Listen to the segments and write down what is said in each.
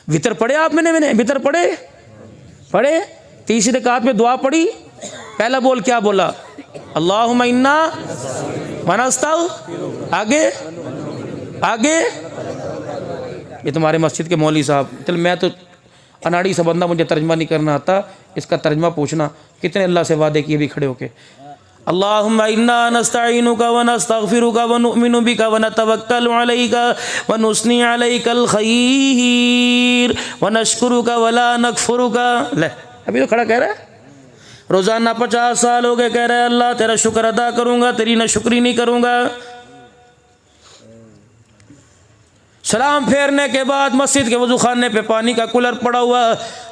वितर पढ़े आप? मैंने वितर पढ़े। तीसरी रकात में दुआ पढ़ी, पहला बोल क्या बोला? अल्लाहुम्मा इन्ना वनस्तग़फिरुक। आगे ये तुम्हारे मस्जिद के मौलवी साहब, चल मैं तो अनाड़ी सा बंदा, मुझे तर्जमा नहीं करना आता, इसका तर्जमा पूछना। कितने अल्लाह से वादे किए भी खड़े होके। अल्लाहुम्मा इन्ना नस्तईनुका व नस्तगफिरुका व नुमिनु बिका व नतवक्कलु अलैका व नुस्नी अलैकल खैर व नशकुरुका व ला नकफुरुका। ले अभी तो खड़ा कह रहा है, रोज़ाना 50 साल हो गए कह रहा है अल्लाह तेरा शुक्र अदा करूँगा, तेरी ना शुक्री नहीं करूँगा। सलाम फेरने के बाद मस्जिद के वजू खाने पे पानी का कूलर पड़ा हुआ,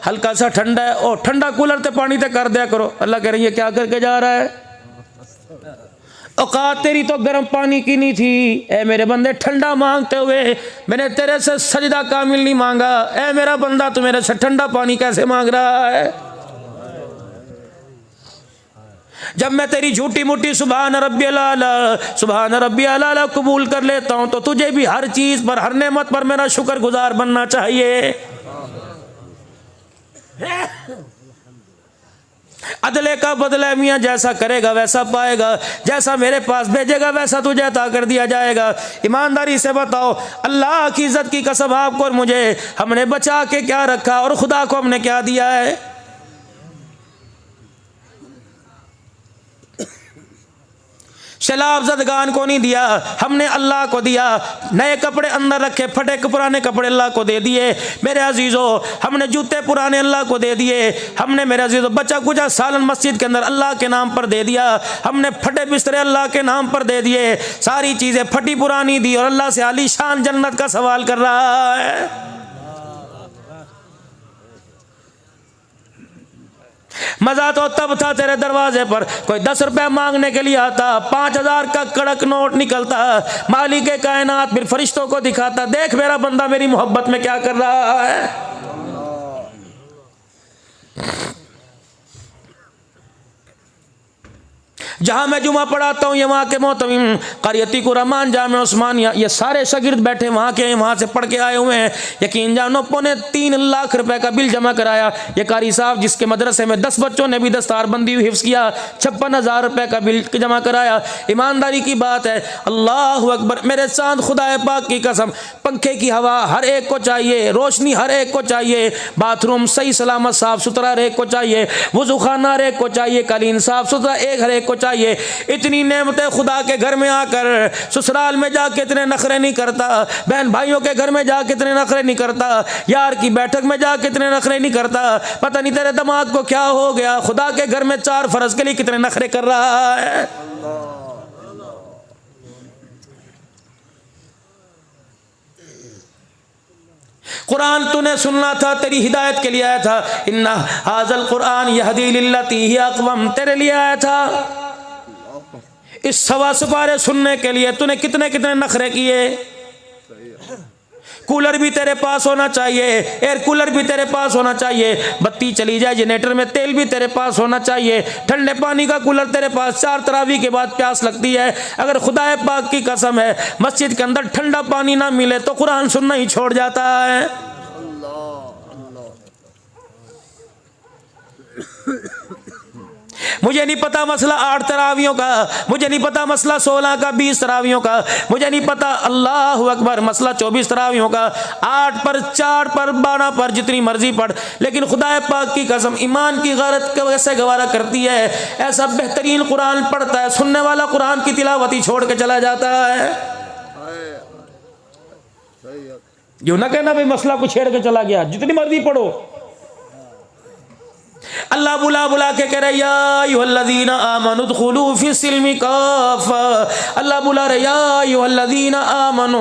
हल्का सा ठंडा है, और ठंडा कूलर तो पानी तक कर दिया करो। अल्लाह कह रही है क्या करके जा रहा है? औकात तेरी तो गर्म पानी की नहीं थी। ए मेरे बंदे, ठंडा मांगते हुए मैंने तेरे से सजदा कामिल नहीं मांगा। ए मेरा बंदा, तू मेरे से ठंडा पानी कैसे मांग रहा है? जब मैं तेरी झूठी मूठी सुभान रब्बियल आला कबूल कर लेता हूं, तो तुझे भी हर चीज पर, हर नेमत पर मेरा शुक्रगुजार बनना चाहिए। अदले का बदला मियाँ, जैसा करेगा वैसा पाएगा, जैसा मेरे पास भेजेगा वैसा तुझे अता कर दिया जाएगा। ईमानदारी से बताओ, अल्लाह की इज्जत की कसम आपको और मुझे, हमने बचा के क्या रखा और खुदा को हमने क्या दिया है? शलाब जदगान को नहीं दिया, हमने अल्लाह को दिया। नए कपड़े अंदर रखे, फटे पुराने कपड़े अल्लाह को दे दिए। मेरे अजीज़ों, हमने जूते पुराने अल्लाह को दे दिए। हमने मेरे अजीज़ों बचा कुचा सालन मस्जिद के अंदर अल्लाह के नाम पर दे दिया। हमने फटे बिस्तरे अल्लाह के नाम पर दे दिए। सारी चीज़ें फटी पुरानी दी और अल्लाह से आलीशान जन्नत का सवाल कर रहा है। मजा तो तब था तेरे दरवाजे पर कोई 10 रुपए मांगने के लिए आता, 5000 का कड़क नोट निकलता, मालिक कायनात फिर फरिश्तों को दिखाता, देख मेरा बंदा मेरी मोहब्बत में क्या कर रहा है। जहां मैं जुमा पढ़ाता हूँ, ये वहाँ के मोहतमिम क़रियती कुरमान जामे उस्मानिया, ये सारे शागिर्द बैठे वहाँ के, वहाँ से पढ़ के आए हुए हैं। यकीन जानो 3.25 लाख रुपए का बिल जमा कराया। ये कारी साहब जिसके मदरसे में 10 बच्चों ने भी दस्तारबंदी हिफ्ज़ किया, 56,000 रुपए का बिल जमा कराया। ईमानदारी की बात है, अल्लाह अकबर। मेरे चांद खुदा पाक की कसम, पंखे की हवा हर एक को चाहिए, रोशनी हर एक को चाहिए, बाथरूम सही सलामत साफ सुथरा हर एक को चाहिए, वुज़ू खाना हर एक को चाहिए, कालीन साफ सुथरा हर एक को चाहिए। इतनी नेमतें खुदा के घर में आकर ससुराल में जाके इतने नखरे नहीं करता, बहन भाइयों के घर में जाके इतने नखरे नहीं करता, यार की बैठक में जाके इतने नखरे नहीं करता। पता नहीं तेरे दिमाग को क्या हो गया, खुदा के घर में 4 फर्ज के लिए कितने नखरे कर रहा है। कुरान तूने सुनना था, तेरी हिदायत के लिए आया था। इन्ना हाज़ल कुरान यहदी लिल्लती हिया अक़वम, तेरे लिए आया था। इस सवा सुपारे सुनने के लिए तूने कितने कितने नखरे किए। कूलर भी तेरे पास होना चाहिए, एयर कूलर भी तेरे पास होना चाहिए, बत्ती चली जाए जनरेटर में तेल भी तेरे पास होना चाहिए, ठंडे पानी का कूलर तेरे पास। 4 तरावी के बाद प्यास लगती है, अगर खुदा पाक की कसम है मस्जिद के अंदर ठंडा पानी ना मिले तो कुरान सुनना ही छोड़ जाता है। मुझे नहीं पता मसला 8 तरावियों का, मुझे नहीं पता मसला 16 का, 20 तरावियों का, मुझे नहीं पता अल्लाह अकबर मसला 24 तरावियों का, 8 पर 4 पर 12 पर जितनी मर्जी पढ़, लेकिन खुदा पाक की कसम ईमान की गैरत कैसे गवारा करती है। ऐसा बेहतरीन कुरान पढ़ता है, सुनने वाला कुरान की तिलावत ही छोड़ के चला जाता है। यूं ना कहना भाई मसला को छेड़ के चला गया, जितनी मर्जी पढ़ो। अल्लाह बुला बुला के कह रहे या अय्युहल्लज़ीना आमनु उदखुलू फिस्सिल्मि काफ़ा, अल्लाह बुला रहे या अय्युहल्लज़ीना आमनु,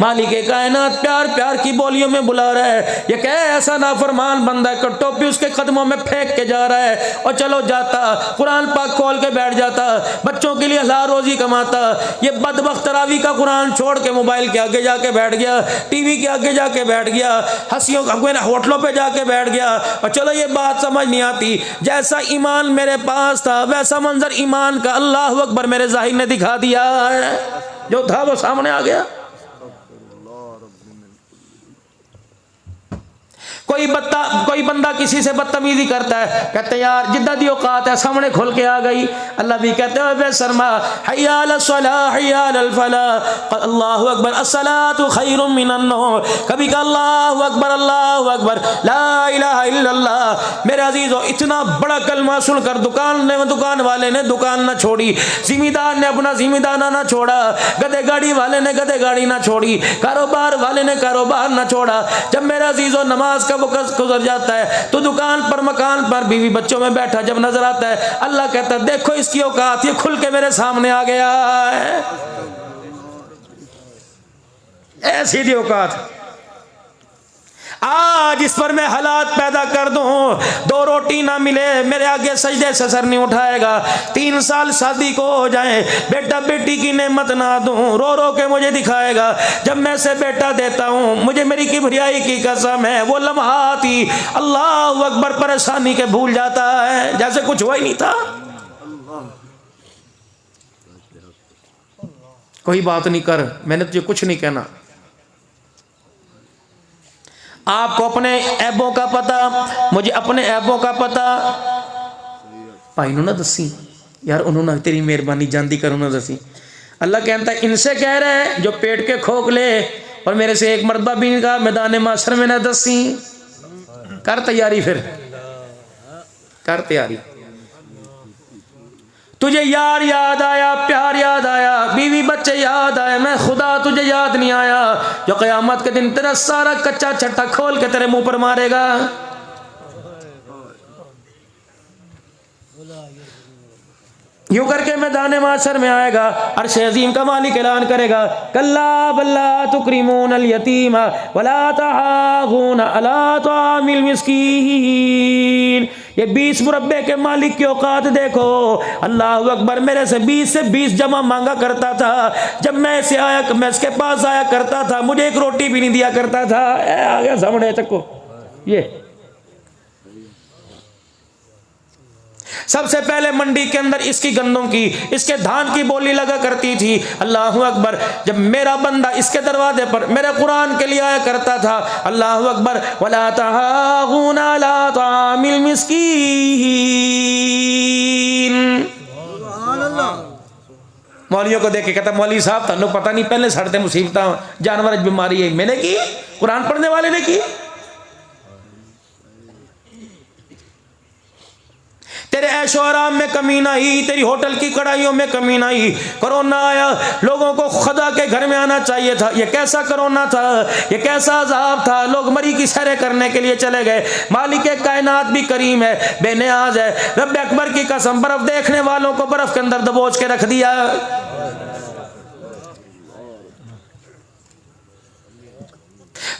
मालिक कायनात प्यार प्यार की बोलियों में बुला रहा है। ये कैसा नाफरमान बंदा है, टोपी उसके कदमों में फेंक के जा रहा है और चलो जाता कुरान पाक खोल के बैठ जाता, बच्चों के लिए हलाल रोजी कमाता। ये बदबख्त तरावी का कुरान छोड़ के मोबाइल के आगे जाके बैठ गया, टीवी के आगे जाके बैठ गया, हंसियों होटलों पे जाके बैठ गया। और चलो ये बात समझ नहीं आती, जैसा ईमान मेरे पास था वैसा मंजर ईमान का अल्लाह अकबर मेरे जाहिर ने दिखा दिया है, जो था वो सामने आ गया। कोई बंदा किसी से बदतमीजी करता है, कहते यार जिद्दा दी औकात है, सामने खुल के आ गई। अल्लाह भी कहते हैं बेशर्मा, हय्या अलस सलाह हय्या अलल फलाह, अल्लाहु अकबर, अस्सलातु खैरुम मिनन नौम। कभी का अल्लाहु अकबर ला इलाहा इल्लल्लाह। मेरे अजीजों, इतना बड़ा कलमा सुनकर दुकान वाले ने दुकान ना छोड़ी, जिम्मेदार ने अपना जिम्मेदार ना छोड़ा, गधे गाड़ी वाले ने गधे गाड़ी ना छोड़ी, कारोबार वाले ने कारोबार ना छोड़ा। जब मेरा अजीजों नमाज का वक्त गुजर जाता है तो दुकान पर मकान पर बीवी बच्चों में बैठा जब नजर आता है, अल्लाह कहता है देखो इसकी औकात, ये खुल के मेरे सामने आ गया है। ऐसी दी औकात। आज इस पर मैं हालात पैदा कर दूं, 2 रोटी ना मिले, मेरे आगे सजदे से सर नहीं उठाएगा। 3 साल शादी को हो जाए, बेटा बेटी की नेमत ना दूं, रो रो के मुझे दिखाएगा। जब मैं से बेटा देता हूं, मुझे मेरी किबरियाई की कसम है, वो लम्हात ही अल्लाह अकबर परेशानी के भूल जाता है जैसे कुछ हुआ ही नहीं था। कोई बात नहीं कर, मैंने तुझे कुछ नहीं कहना। आपको अपने ऐबों का पता, मुझे अपने ऐबों का पता। भाई ना दसी यार, उन्होंने तेरी मेहरबानी जानती कर उन्होंने दसी। अल्लाह कहता है इनसे कह रहे हैं जो पेट के खोखले, और मेरे से एक मरतबा भी इनका मैदान माशर में ना दसी। कर तैयारी, फिर कर तैयारी। तुझे यार याद आया, प्यार याद आया, बीवी बच्चे याद आए, मैं खुदा तुझे याद नहीं आया जो क़यामत के दिन तेरा सारा कच्चा छट्टा खोल के तेरे मुंह पर मारेगा। यूं करके मैदान माशर में आएगा, अर्श अज़ीम का मालिक ऐलान करेगा, कल्ला बल्ला तुक्रिमून अल यतीमा वला तहाऊन अला तामिल मिस्कीन। ये 20 मुरब्बे के मालिक की औकात देखो। अल्लाह अकबर, मेरे से 20 जमा मांगा करता था। जब मैं इसके पास आया करता था, मुझे एक रोटी भी नहीं दिया करता था। आ गया सामने, चक्को ये सबसे पहले मंडी के अंदर इसकी गंदों की, इसके धान की बोली लगा करती थी। अल्लाह अकबर, जब मेरा बंदा इसके दरवाजे पर मेरे कुरान के लिए आया करता था, अल्लाह अकबर, वला तहाऊना अला तामिल मिस्कीन। मौलियों को देख के कहता, मौली साहब तन्नू पता नहीं, पहले सड़ते मुसीबत जानवर बीमारी है मैंने की, कुरान पढ़ने वाले ने की। तेरे ऐशो आराम में कमी नहीं, तेरी होटल की कड़ाइयों में कमी नहीं। कोरोना आया, लोगों को खुदा के घर में आना चाहिए था। ये कैसा कोरोना था, ये कैसा अजाब था। लोग मरी की सैरें करने के लिए चले गए। मालिक कायनात भी करीम है, बेनियाज है। रब अकबर की कसम, बर्फ देखने वालों को बर्फ के अंदर दबोच के रख दिया।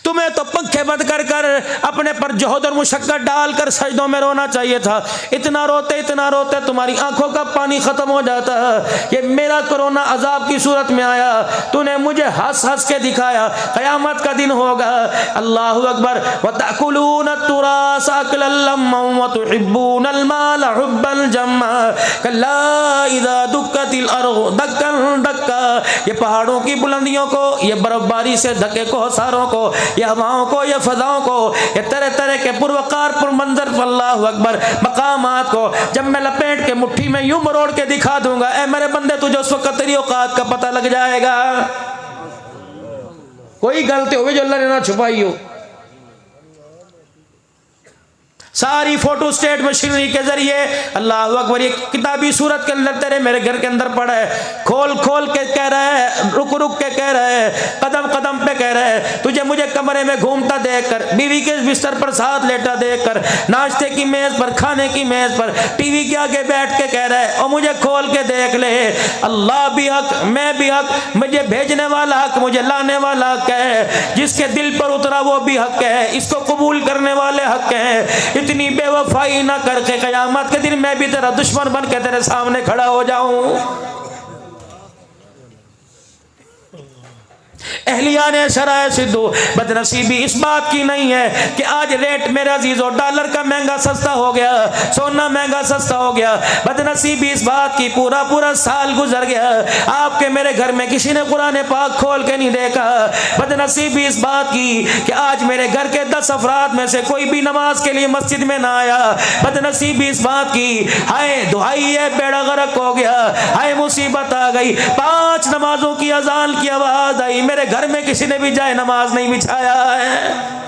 तुम्हें तो पंखे बंद कर कर अपने पर जोहद और मुशक्कत डालकर सजदों में रोना चाहिए था। इतना रोते तुम्हारी आंखों का पानी खत्म हो जाता है। ये मेरा कोरोना अजाब की सूरत में आया, तूने मुझे हंस हंस के दिखाया। क़यामत का दिन होगा, अल्लाहु अकबर, व ताकुलून तुरास अकलन लम्मा व तुहिब्बूनल माल हुब्बन जम्मा कल्ला इज़ा दुक्कतिल अर्ज़ दक्कन दक्का। ये पहाड़ों की बुलंदियों को, ये बर्फबारी से ढके कोहसारों को, ये हवाओं को, ये फजाओं को, ये तरह तरह के पुरवकार पुरमंजर, अल्लाहु अकबर, मकामात को जब मैं लपेट के मुट्ठी में यूं मरोड़ के दिखा दूंगा, ऐ मेरे बंदे तुझे उस वक्त तेरी औकात का पता लग जाएगा। कोई गलती हो जो अल्लाह ने ना छुपाई हो। सारी फोटो स्टेट मशीनरी के जरिए, अल्लाह अकबर, ये किताबी सूरत के अंदर तेरे मेरे घर के अंदर पड़ा है। खोल खोल के कह रहा है, रुक रुक के कह रहा है, कदम कदम पे कह रहा है। तुझे मुझे कमरे में घूमता देखकर, बीवी के बिस्तर पर साथ लेटा देखकर, नाश्ते की मेज पर, खाने की मेज पर, टीवी के आगे बैठ के कह रहा है, और मुझे खोल के देख ले। अल्लाह भी हक, मैं भी हक, मुझे भेजने वाला हक, मुझे लाने वाला हक है। जिसके दिल पर उतरा वो भी हक है, इसको कबूल करने वाले हक है। इतनी बेवफाई ना करके क़यामत के दिन मैं भी तेरा दुश्मन बन के तेरे सामने खड़ा हो जाऊं। अहलिया ने शराय सिद्धू बदनसीबी इस बात की नहीं है कि आज रेट मेरे अजीजों डॉलर का महंगा सस्ता हो गया, सोना महंगा सस्ता हो गया। बदनसीबी इस बात की पूरा पूरा साल गुजर गया, आपके मेरे घर में किसी ने कुरान पाक खोल के नहीं देखा। बदनसीबी इस बात की कि आज मेरे घर के 10 अफराद में से कोई भी नमाज के लिए मस्जिद में ना आया। बदनसीबी इस बात की, हाय दुहाई है बेड़ा गर्क हो गया, हाय मुसीबत आ गई। 5 नमाजों की अजान की आवाज आई, मेरे घर में किसी ने भी जाए नमाज नहीं बिछाया है।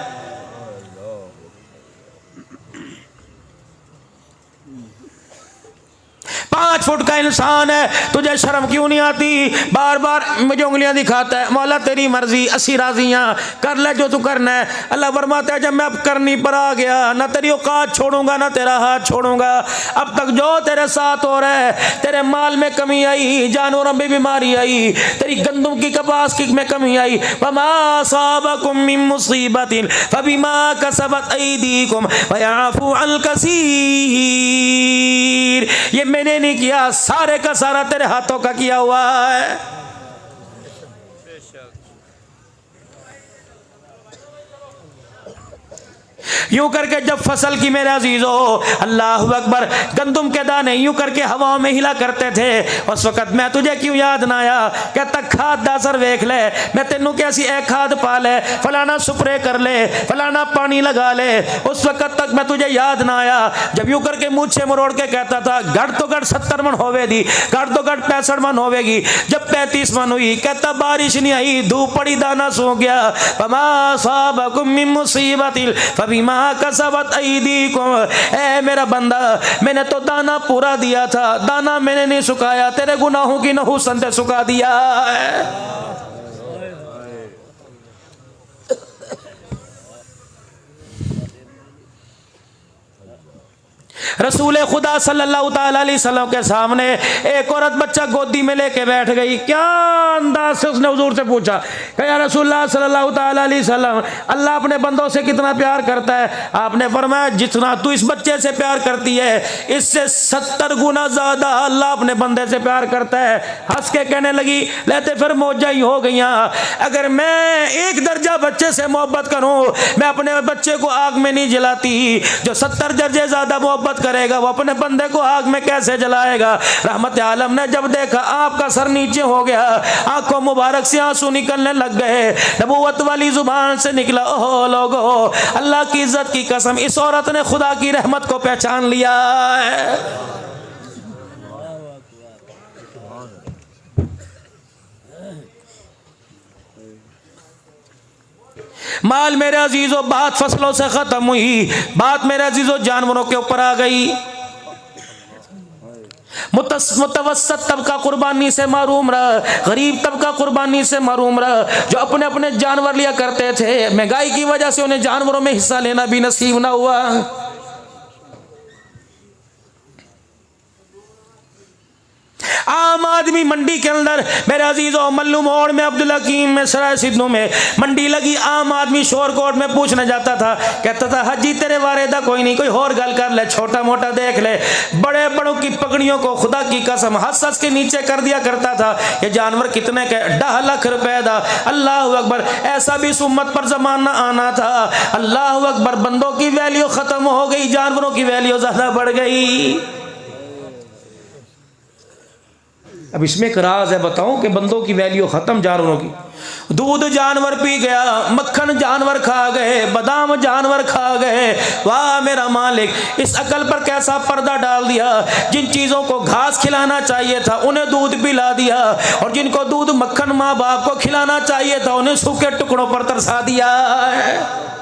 5 फुट का इंसान है, तुझे शर्म क्यों नहीं आती? बार बार मुझे उंगलियां दिखाता है। मौला तेरी मर्जी, अस्सी राजियां, कर ले जो तू करना है। अल्लाह फरमाता है जब मैं अब करनी पर आ गया, ना तेरी औकात छोड़ूंगा ना तेरा हाथ छोड़ूंगा। अब तक जो तेरे साथ हो रहा है, तेरे माल में कमी आई, जानवरों में बीमारी आई, तेरी गंदम की कपास की में कमी आई। वमा असाबकुम मिन मुसीबतिन फबिमा कसबत अयदीकुम वयअफू अन कसीर। ये मैंने नहीं किया, सारे का सारा तेरे हाथों का किया हुआ है। यूं करके जब फसल की मेरे अजीजो अल्लाह अकबर गंदुम के दाने यूं करके हवाओं में हिला करते थे, उस वक्त मैं तुझे क्यों याद ना आया? कहता खाद दासर वेख ले, मैं तेनू कैसी एक खाद पा ले, फलाना स्प्रे कर ले, फलाना पानी लगा ले। उस वक्त तक मैं तुझे याद ना आया जब यूं करके मुझसे मरोड़ के कहता था घट तो घट 70 मन होवेगी, घट तो घट 65 मन होवेगी। जब 35 मन हुई कहता बारिश नहीं आई, धूप पड़ी, दाना सूख गया। फमा असाबकुम मिन मुसीबतिन फबिमा कसबत अयदीकुम। ऐ मेरा बंदा, मैंने तो दाना पूरा दिया था, दाना मैंने नहीं सुखाया, तेरे गुनाहों की नहुसन से सुखा दिया है। रसूल खुदा सल्लल्लाहु ताला अलैहि वसल्लम के सामने एक औरत बच्चा गोदी में लेके बैठ गई। क्या अंदाज से उसने हुजूर से पूछा कि या रसूलुल्लाह सल्लल्लाहु ताला अलैहि वसल्लम, अल्लाह अपने बंदों से कितना प्यार करता है? आपने फरमाया जितना तू इस बच्चे से प्यार करती है, इससे 70 गुना ज्यादा अल्लाह अपने बंदे से प्यार करता है। हंस के कहने लगी, लेते फिर मौजा ही हो गई। अगर मैं 1 दर्जा बच्चे से मोहब्बत करूं, मैं अपने बच्चे को आग में नहीं जलाती। जो 70 दर्जे ज्यादा मोहब्बत करेगा वो अपने बंदे को आग में कैसे जलाएगा? रहमत आलम ने जब देखा आपका सर नीचे हो गया, आंखों मुबारक से आंसू निकलने लग गए, नबूवत वाली जुबान से निकला, ओह लोगो, अल्लाह की इज्जत की कसम, इस औरत ने खुदा की रहमत को पहचान लिया है। माल मेरे अजीजों, बात फसलों से खत्म हुई, बात मेरे अजीजों जानवरों के ऊपर आ गई। मुतवस्सत तबका कुर्बानी से महरूम रहा, गरीब तबका कुर्बानी से महरूम रहा। जो अपने अपने जानवर लिया करते थे, महंगाई की वजह से उन्हें जानवरों में हिस्सा लेना भी नसीब ना हुआ। आम आदमी मंडी के अंदर मेरे अजीजों, मल्लू मोड़ में, अब्दुल हकीम में, सराय सिद्धू में मंडी लगी। आम आदमी शोर कोट में पूछने जाता था, कहता था हाजी तेरे वारेदा कोई नहीं, कोई और गल कर ले, छोटा मोटा देख ले। बड़े बड़ों की पगड़ियों को खुदा की कसम हंस हंस के नीचे कर दिया करता था। ये जानवर कितने के? 10 लाख रुपए दा। अल्लाह अकबर, ऐसा भी इस उम्मत पर जमाना आना था। अल्लाह अकबर, बंदों की वैल्यू खत्म हो गई, जानवरों की वैल्यू ज्यादा बढ़ गई। अब इसमें एक राज है, बताऊं कि बंदों की वैल्यू खत्म, जानवरों की। दूध जानवर पी गया, मक्खन जानवर खा गए, बादाम जानवर खा गए। वाह मेरा मालिक, इस अकल पर कैसा पर्दा डाल दिया। जिन चीजों को घास खिलाना चाहिए था उन्हें दूध पिला दिया, और जिनको दूध मक्खन माँ बाप को खिलाना चाहिए था उन्हें सूखे टुकड़ों पर तरसा दिया है।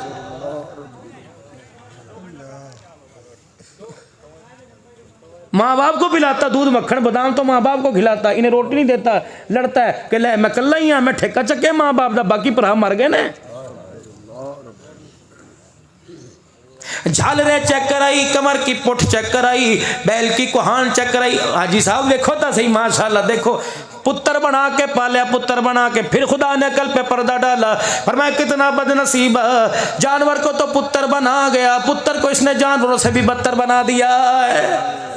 माँ बाप को पिलाता दूध मक्खन बादाम तो माँ बाप को खिलाता, इन्हें रोटी नहीं देता, लड़ता है कि ले मैं कल्ला ही हाँ, मैं ठेका चक्के माँ बाप का, बाकी भरा मर गए ने। झालरे चेक कराई, कमर की पुठ चेक कराई, बैल की कुहान चेक कराई। हाजी साहब देखो तो सही, माशाल्लाह देखो, पुत्र बना के पाला, पुत्र बना के फिर खुदा ने कल पे पर्दा डाला। फरमाया कितना बदनसीब, जानवर को तो पुत्र बना गया, पुत्र को इसने जानवरों से भी बदतर बना दिया है।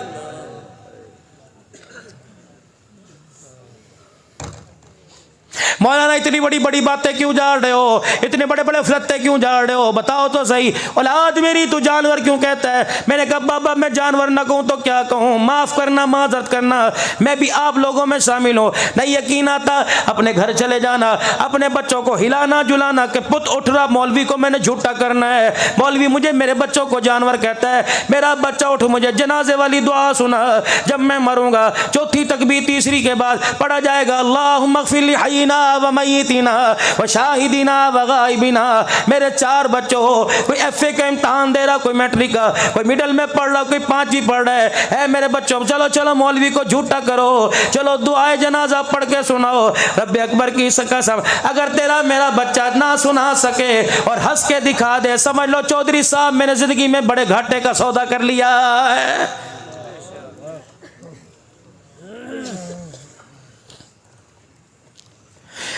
मौलाना इतनी बड़ी बड़ी बातें क्यों झाड़ रहे हो, इतने बड़े बड़े फलत्ते क्यों झाड़ रहे हो, बताओ तो सही। औलाद मेरी तू जानवर क्यों कहता है। मैंने कहा बाबा मैं जानवर ना कहूँ तो क्या कहूँ, माफ़ करना, माजरत करना, मैं भी आप लोगों में शामिल हूँ। नहीं यकीन आता अपने घर चले जाना, अपने बच्चों को हिलाना जुलाना कि पुत उठ रहा, मौलवी को मैंने झूठा करना है, मौलवी मुझे मेरे बच्चों को जानवर कहता है। मेरा बच्चा उठ मुझे जनाजे वाली दुआ सुना, जब मैं मरूंगा चौथी तकबीर तीसरी के बाद पढ़ा जाएगा अल्लाहुम्मा इग़फिर ली हय्यिना व मय्यितिना व शाहिदिना व गायबिना। मेरे 4 बच्चों हो, कोई एफए का इम्तहान दे रहा, कोई मैट्रिक का, कोई मिडिल में पढ़ रहा, कोई 5वीं पढ़ रहा है मेरे बच्चों चलो चलो मौलवी को झूठा करो, चलो दुआए जनाजा पढ़ के सुनाओ। रब्बे अकबर की कसम अगर तेरा मेरा बच्चा ना सुना सके और हंस के दिखा दे, समझ लो चौधरी साहब मैंने जिंदगी में बड़े घाटे का सौदा कर लिया है।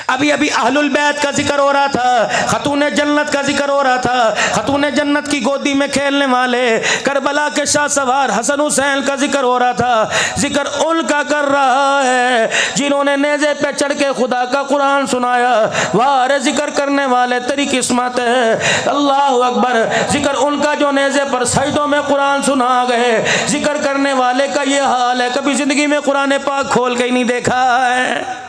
अभी अभी अहलुल बैत का जिक्र हो रहा था, खतूने जन्नत का जिक्र हो रहा था, खतूने जन्नत की गोदी में खेलने वाले करबला के शाह सवार हसन हुसैन का जिक्र हो रहा था। जिक्र उनका कर रहा है जिन्होंने नेज़े पे चढ़ के खुदा का कुरान सुनाया। वाह जिक्र करने वाले तेरी किस्मत है, अल्लाह अकबर। जिक्र उनका जो नेज़े पर सजदों में कुरान सुना गए, जिक्र करने वाले का ये हाल है, कभी जिंदगी में कुरान पाक खोल के ही नहीं देखा है।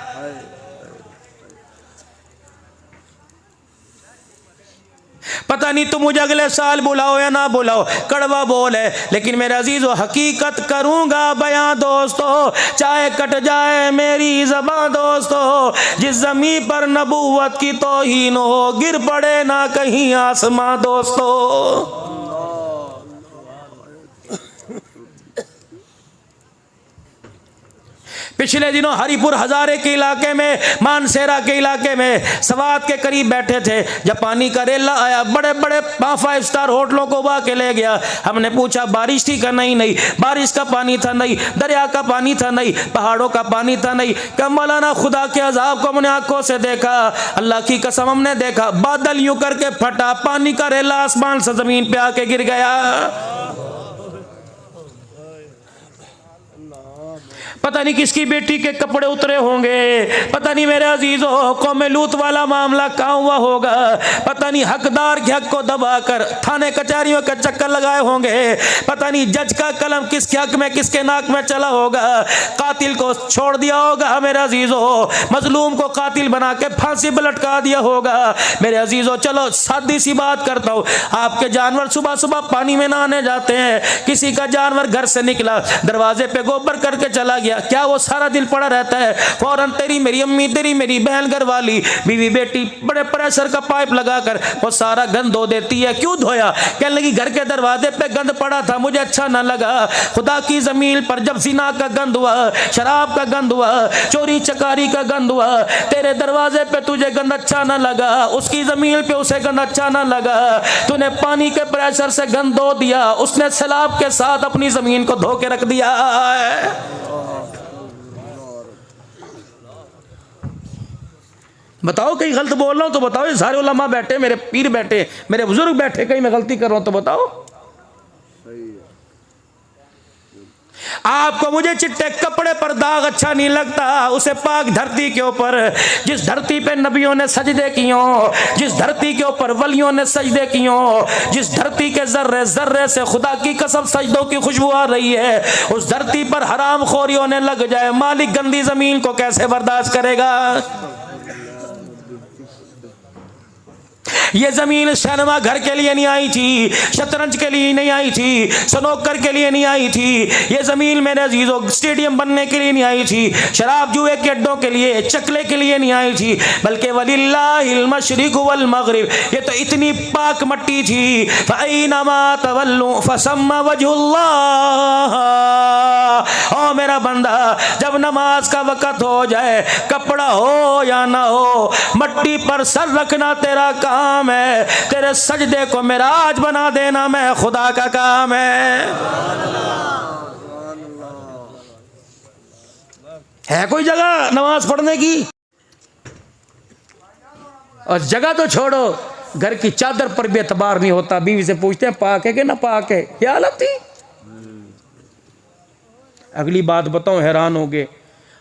पता नहीं तुम मुझे अगले साल बुलाओ या ना बुलाओ, कड़वा बोल है, लेकिन मेरे अजीजों हकीकत करूंगा बयां दोस्तों, चाहे कट जाए मेरी ज़बां दोस्तों। जिस ज़मीं पर नबूवत की तौहीन हो, गिर पड़े ना कहीं आसमां दोस्तों। पिछले दिनों हरिपुर हजारे के इलाके में, मानसेरा के इलाके में सवात के करीब बैठे थे, जब पानी का रेला आया बड़े बड़े 5 स्टार होटलों को बहा के ले गया। हमने पूछा बारिश थी का? नहीं बारिश का पानी था, नहीं दरिया का पानी था, नहीं पहाड़ों का पानी था, नहीं। क्या मौलाना खुदा के अजाब को हमने आंखों से देखा, अल्लाह की कसम हमने देखा। बादल यूं करके फटा, पानी का रेला आसमान से जमीन पे आके गिर गया। पता नहीं किसकी बेटी के कपड़े उतरे होंगे, पता नहीं मेरे अजीजों कौमे लूत वाला मामला कहाँ हुआ होगा, पता नहीं हकदार के हक को दबाकर थाने कचहरियों का चक्कर लगाए होंगे, पता नहीं जज का कलम किसके हक में किसके नाक में चला होगा, कातिल को छोड़ दिया होगा मेरे अजीजों, मजलूम को कातिल बना के फांसी पर लटका दिया होगा। मेरे अजीजों चलो सादी सी बात करता हूँ, आपके जानवर सुबह सुबह पानी में नहाने जाते हैं, किसी का जानवर घर से निकला दरवाजे पे गोबर करके चला गया, क्या वो सारा दिन पड़ा रहता है? फौरन तेरी मेरी अम्मी, तेरी मेरी बहन, घर वाली, बीवी बेटी बड़े प्रेशर का पाइप लगाकर वो सारा गंद धो देती है। क्यों धोया? कहने लगी घर के दरवाजे पे गंद पड़ा था, मुझे अच्छा ना लगा। खुदा की जमीन पर जब जिना का गंद हुआ, शराब का गंद हुआ, चोरी चकारी का गंद हुआ, तेरे दरवाजे पे तुझे गंद अच्छा ना लगा, उसकी जमीन पे उसे गंद अच्छा ना लगा, तूने पानी के प्रेशर से गंद धो दिया, उसने सैलाब के साथ अपनी जमीन को धो के रख दिया है। बताओ कहीं गलत बोल रहा हूं तो बताओ, ये सारे उलमा बैठे, मेरे पीर बैठे, मेरे बुजुर्ग बैठे, कहीं मैं गलती कर रहा हूं तो बताओ। आपको मुझे चिट्टे कपड़े पर दाग अच्छा नहीं लगता, उसे पाक धरती के ऊपर, जिस धरती पे नबियों ने सजदे किए, जिस धरती के ऊपर वलियों ने सजदे किए, जिस धरती के जर्रे जर्रे से खुदा की कसम सजदों की खुशबू आ रही है, उस धरती पर हराम खोरियों ने लग जाए, मालिक गंदी जमीन को कैसे बर्दाश्त करेगा? ये जमीन शहनमा घर के लिए नहीं आई थी, शतरंज के लिए नहीं आई थी, स्नूकर के लिए नहीं आई थी, ये जमीन मेरे अजीजों स्टेडियम बनने के लिए नहीं आई थी, शराब जुए के अड्डों के लिए, चकले के लिए नहीं आई थी, बल्कि वलिल्लाहिल मशरिक वल मगरिब, ये तो इतनी पाक मट्टी थी। फअइनमा तवल्लु फसम्मा वजहुल्लाह। ओ मेरा बंदा, जब नमाज का वक़्त हो जाए, कपड़ा हो या ना हो, मट्टी पर सर रखना तेरा काम है, तेरे सजदे को मिराज बना देना मैं खुदा का काम है कोई जगह नमाज पढ़ने की? और जगह तो छोड़ो, घर की चादर पर भी एतबार नहीं होता। बीवी से पूछते हैं पाक है कि ना पाक है, क्या हालत थी? अगली बात बताऊं, हैरान होगे,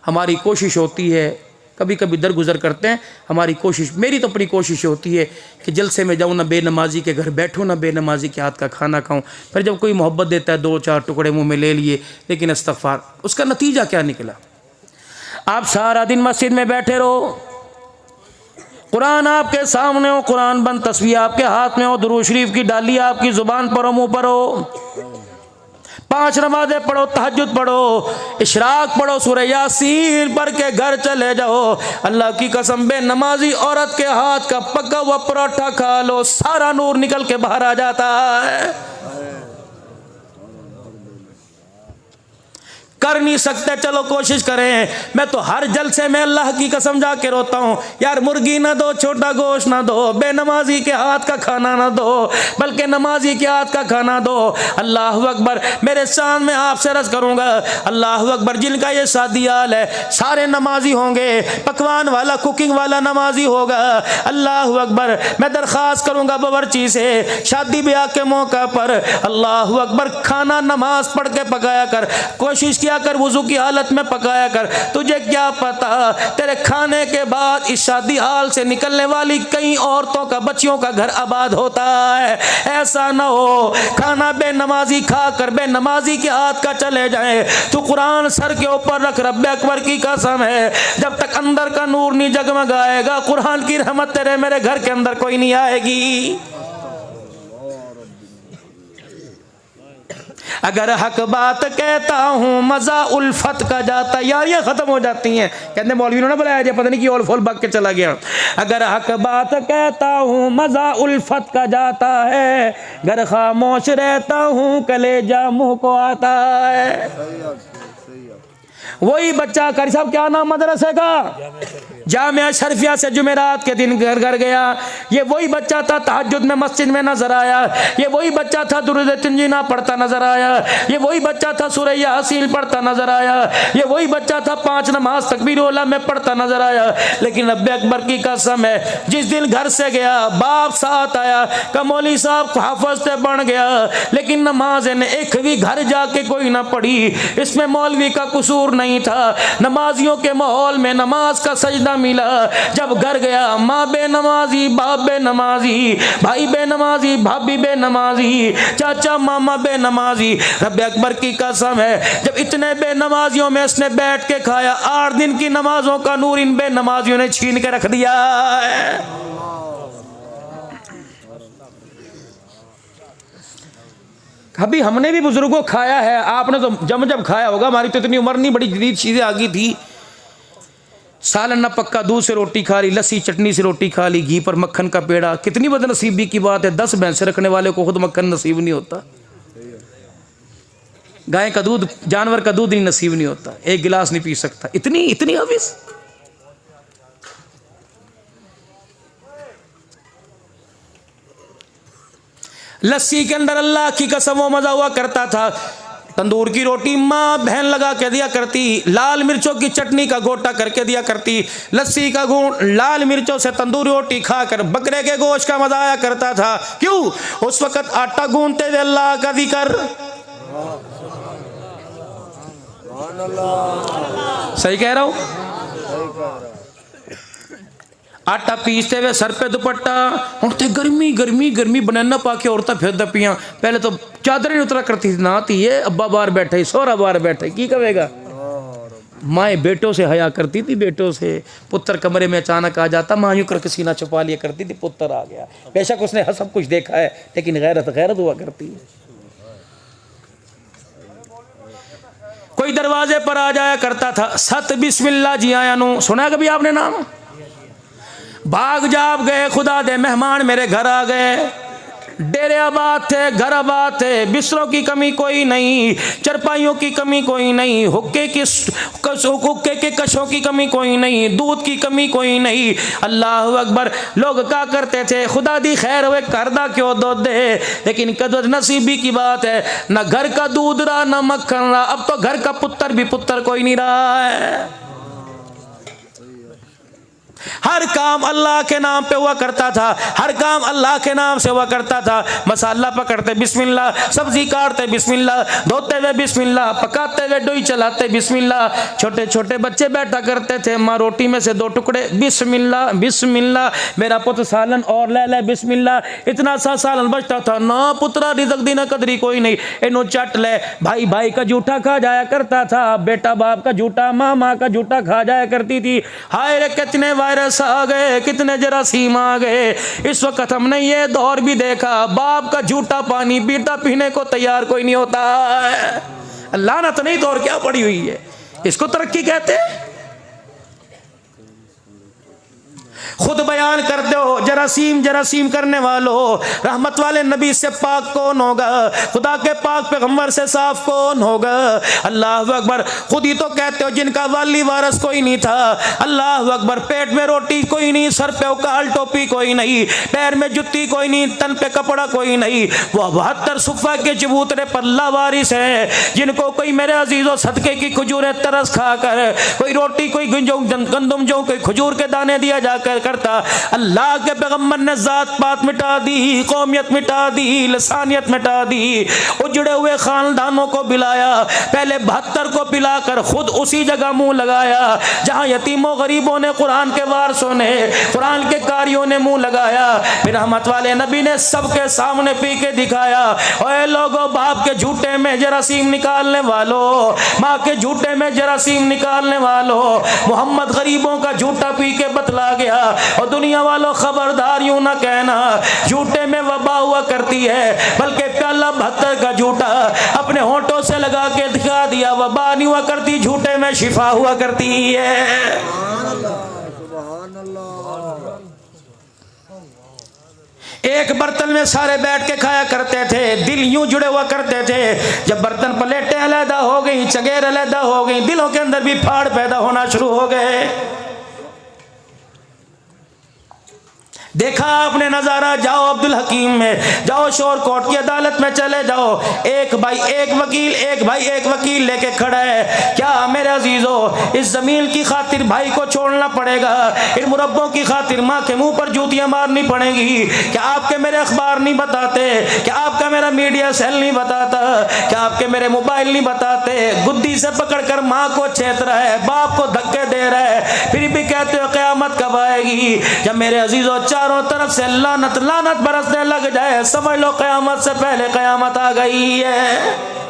हमारी कोशिश होती है कभी कभी दरगुजर करते हैं। हमारी कोशिश, मेरी तो अपनी कोशिश होती है कि जलसे में जाऊँ ना बेनमाजी के घर बैठूँ ना बेनमाजी के हाथ का खाना खाऊँ। फिर जब कोई मोहब्बत देता है 2-4 टुकड़े मुँह में ले लिए, लेकिन इस्तग़फ़ार, उसका नतीजा क्या निकला? आप सारा दिन मस्जिद में बैठे रहो, कुरान आपके सामने हो, कुरान बंद, तस्वीर आपके हाथ में हो, दुरूद शरीफ की डाली आपकी ज़ुबान पर हो, मुँह पर हो, 5 नमाज़ें पढ़ो, तहज्जुद पढ़ो, इशराक पढ़ो, सूरह यासीन पढ़ के घर चले जाओ। अल्लाह की कसम, बेनमाजी औरत के हाथ का पका हुआ पराठा खा लो, सारा नूर निकल के बाहर आ जाता है। कर नहीं सकते, चलो कोशिश करें। मैं तो हर जलसे में अल्लाह की कसम जाके रोता हूँ, यार मुर्गी ना दो, छोटा गोश्त ना दो, बेनमाजी के हाथ का खाना ना दो, बल्कि नमाजी के हाथ का खाना दो। अल्लाह अकबर, मेरे सामने आपसे अर्ज़ करूँगा, अल्लाह अकबर, जिनका ये शादी हाल है सारे नमाजी होंगे, पकवान वाला, कुकिंग वाला नमाजी होगा। अल्लाह अकबर, मैं दरख्वास्त करूँगा बावर्ची से, शादी ब्याह के मौका पर अल्लाह अकबर खाना नमाज पढ़ के पकाया कर, कोशिश किया कर वुजू की हालत में पकाया कर। तुझे क्या पता तेरे खाने के बाद इस शादी हाल से निकलने वाली कई औरतों का, बच्चियों का घर आबाद होता है। ऐसा ना हो खाना बेनमाजी खा कर बेनमाजी के हाथ का चले जाए। तू कुरान सर के ऊपर रख, रब्बे अकबर की कसम है, जब तक अंदर का नूर नहीं जगमगाएगा कुरान की रहमत तेरे मेरे घर के अंदर कोई नहीं आएगी। अगर हक बात कहता हूँ मजा उल्फत का जाता, यार ये खत्म हो जाती हैं, कहते मौलवी ने बुलाया जाए, पता नहीं कि ओल फोल भाग के चला गया। अगर हक बात कहता हूँ मजा उल्फत का जाता है, घर खामोश रहता हूँ कलेजा मुँह को आता है। वही बच्चा, कारी साहब क्या नाम मदरसे का? जामिया शरीफिया से जुमेरात के दिन घर घर गया। ये वही बच्चा था तहज्जुद में मस्जिद में नजर आया। ये वही बच्चा था दुरूद तंजीना पढ़ता नजर आया। ये वही बच्चा था सूरह यासीन पढ़ता नजर आया। ये वही बच्चा था 5 नमाज तकबीर ओला में पढ़ता नजर आया। लेकिन रब्बे अकबर की कसम है, जिस दिन घर से गया बाप साथ आया, का मौलवी साहब हाफिज से बन गया, लेकिन नमाज ने एक भी घर जाके कोई ना पढ़ी। इसमें मौलवी का कसूर नहीं था, नमाजियों के माहौल में नमाज का सजदा मिला। जब घर गया माँ बेनमाजी, बाप बेनमाजी, भाई बेनमाजी, भाभी बेनमाजी, चाचा मामा बेनमाजी। रब्बे अकबर की कसम है, जब इतने बेनमाजियों में इसने बैठ के खाया, 8 दिन की नमाजों का नूर इन बेनमाजियों ने छीन के रख दिया है। कभी हमने भी बुजुर्गों खाया है, आपने तो जब खाया होगा, हमारी तो इतनी उम्र नहीं, बड़ी जदीद चीजें आ गई थी। सालन न पक्का दूध से रोटी खा ली, लस्सी चटनी से रोटी खा ली, घी पर मक्खन का पेड़ा। कितनी बदनसीबी की बात है, 10 भैंसे रखने वाले को खुद मक्खन नसीब नहीं होता। गाय का दूध, जानवर का दूध नहीं नसीब नहीं होता, 1 गिलास नहीं पी सकता। इतनी हवीस। लस्सी के अंदर अल्लाह की कसम वो मजा हुआ करता था। तंदूर की रोटी माँ बहन लगा के दिया करती, लाल मिर्चों की चटनी का गोटा करके दिया करती, लस्सी का घूंट लाल मिर्चों से तंदूरी रोटी खाकर बकरे के गोश्त का मजा आया करता था। क्यों? उस वक्त आटा गूंथते थे अल्लाह का जिक्र। सही कह रहा हूं? आटा पीसते हुए सर पे दुपट्टा, हूँ तो गर्मी गर्मी गर्मी बनाना पा के औरतें फिर दपियाँ। पहले तो चादर नहीं उतरा करती थी, ना थी ये अब्बा बाहर बैठे, सोहरा बाहर बैठे, की कहेगा। माएँ बेटों से हया करती थी, बेटों से। पुत्र कमरे में अचानक आ जाता, माँ यूँ करके सीना छुपा लिया करती थी, पुत्र आ गया। बेशक उसने सब कुछ देखा है, लेकिन गैरत गैरत हुआ करती है। कोई दरवाजे पर आ जाया करता था, सत बिस्मिल्लाह जी आया नु, सुना कभी आपने नाम? भाग जाप गए, खुदा दे मेहमान मेरे घर आ गए। डेरे आबाद थे, घर आबाद थे, बिस्तरों की कमी कोई नहीं, चरपाइयों की कमी कोई नहीं, हुक्के के कशों की कमी कोई नहीं, दूध की कमी कोई नहीं। अल्लाह अकबर। लोग क्या करते थे, खुदा दी खैर हुए करदा क्यों दो दे, लेकिन कदर नसीबी की बात है, ना घर का दूध रहा ना मक्खन रहा। अब तो घर का पुत्र भी पुत्र कोई नहीं रहा है। हर काम अल्लाह के नाम पे हुआ करता था, हर काम अल्लाह के नाम से हुआ करता था। मसाला पकड़ते बिस्मिल्लाह, सब्जी काटते बिस्मिल्लाह, धोते हुए बिस्मिल्लाह, पकाते हुए डोई चलाते बिस्मिल्लाह। छोटे छोटे बच्चे बैठा करते थे, माँ रोटी में से 2 टुकड़े बिस्मिल्लाह बिस्मिल्लाह, मेरा पुत्र सालन और ले ले बिस्मिल्लाह। इतना सा सालन बचता था, ना पुत्रा रिज़्क़ दी ना कदरी कोई नहीं, इनो चट ले। भाई भाई का जूठा खा जाया करता था, बेटा बाप का जूठा, माँ माँ का जूठा खा जाया करती थी। हाय रे कितने वायरस आ गए, कितने जरासीम आ गए। इस वक्त हमने ये दौर भी देखा, बाप का जूठा पानी बेटा पीने को तैयार कोई नहीं होता है। लानत नहीं दौर क्या पड़ी हुई है, इसको तरक्की कहते हैं। खुद बयान कर दो, जरासीम जरासीम करने वालों, रहमत वाले नबी से पाक कौन होगा, खुदा के पाक पैगंबर से साफ कौन होगा। अल्लाह अकबर। खुद ही तो कहते हो जिनका वाली वारस कोई नहीं था। अल्लाह अकबर। पेट में रोटी कोई नहीं, सर पे उकाल टोपी कोई नहीं, पैर में जुत्ती कोई नहीं, तन पे कपड़ा कोई नहीं, वो 72 सुफ़ा के चबूतरे पर लावारिस है, जिनको कोई मेरे अजीजों सदके की खजूरें तरस खाकर, कोई रोटी कोई गंदम जो कोई खजूर के दाने दिया जाकर करता। अल्लाह के पैगंबर ने जात पात मिटा दी, कौमियत मिटा दी, लसानियत मिटा दी, उजड़े हुए खानदानों को पिलाया। पहले 72 को पिलाकर खुद उसी जगह मुंह लगाया जहां यतीमों गरीबों ने, कुरान के वारसों ने, कुरान के कारियों ने मुंह लगाया। फिर रहमत वाले नबी ने सबके सामने पी के दिखाया, ओए लोगों, बाप के झूठे में जरासीम निकालने वालों, माँ के झूठे में जरासीम निकालने वालों, मोहम्मद गरीबों का झूठा पी के बतला गया। और दुनिया वालों खबरदार, यूं ना कहना झूठे में वबा हुआ करती है, बल्कि प्याला 72 का झूठा अपने होंठों से लगा के दिखा दिया, वबा नहीं हुआ करती, झूठे में शिफा हुआ करती है। एक बर्तन में सारे बैठ के खाया करते थे, दिल यूं जुड़े हुआ करते थे। जब बर्तन प्लेटें अलहदा हो गई, चगेर अलहदा हो गई, दिलों के अंदर भी फाड़ पैदा होना शुरू हो गए। देखा आपने नजारा, जाओ अब्दुल हकीम में, जाओ शोर कोर्ट की अदालत में चले जाओ, एक भाई एक वकील, एक भाई एक वकील लेके खड़ा है। क्या मेरे अजीजों, इस जमीन की खातिर भाई को छोड़ना पड़ेगा, इन मुरब्बों की खातिर माँ के मुंह पर जूतियां मारनी पड़ेगी। क्या आपके मेरे अखबार नहीं बताते, क्या आपका मेरा मीडिया सेल नहीं बताता, क्या आपके मेरे मोबाइल नहीं बताते, गुद्दी से पकड़कर माँ को छेद रहा है, बाप को धक्के दे रहा है, फिर भी कहते हो क़यामत कब आएगी। जब मेरे अजीजों चारों तरफ से लानत लानत बरसने लग जाए, समझ लो क़यामत से पहले क़यामत आ गई है।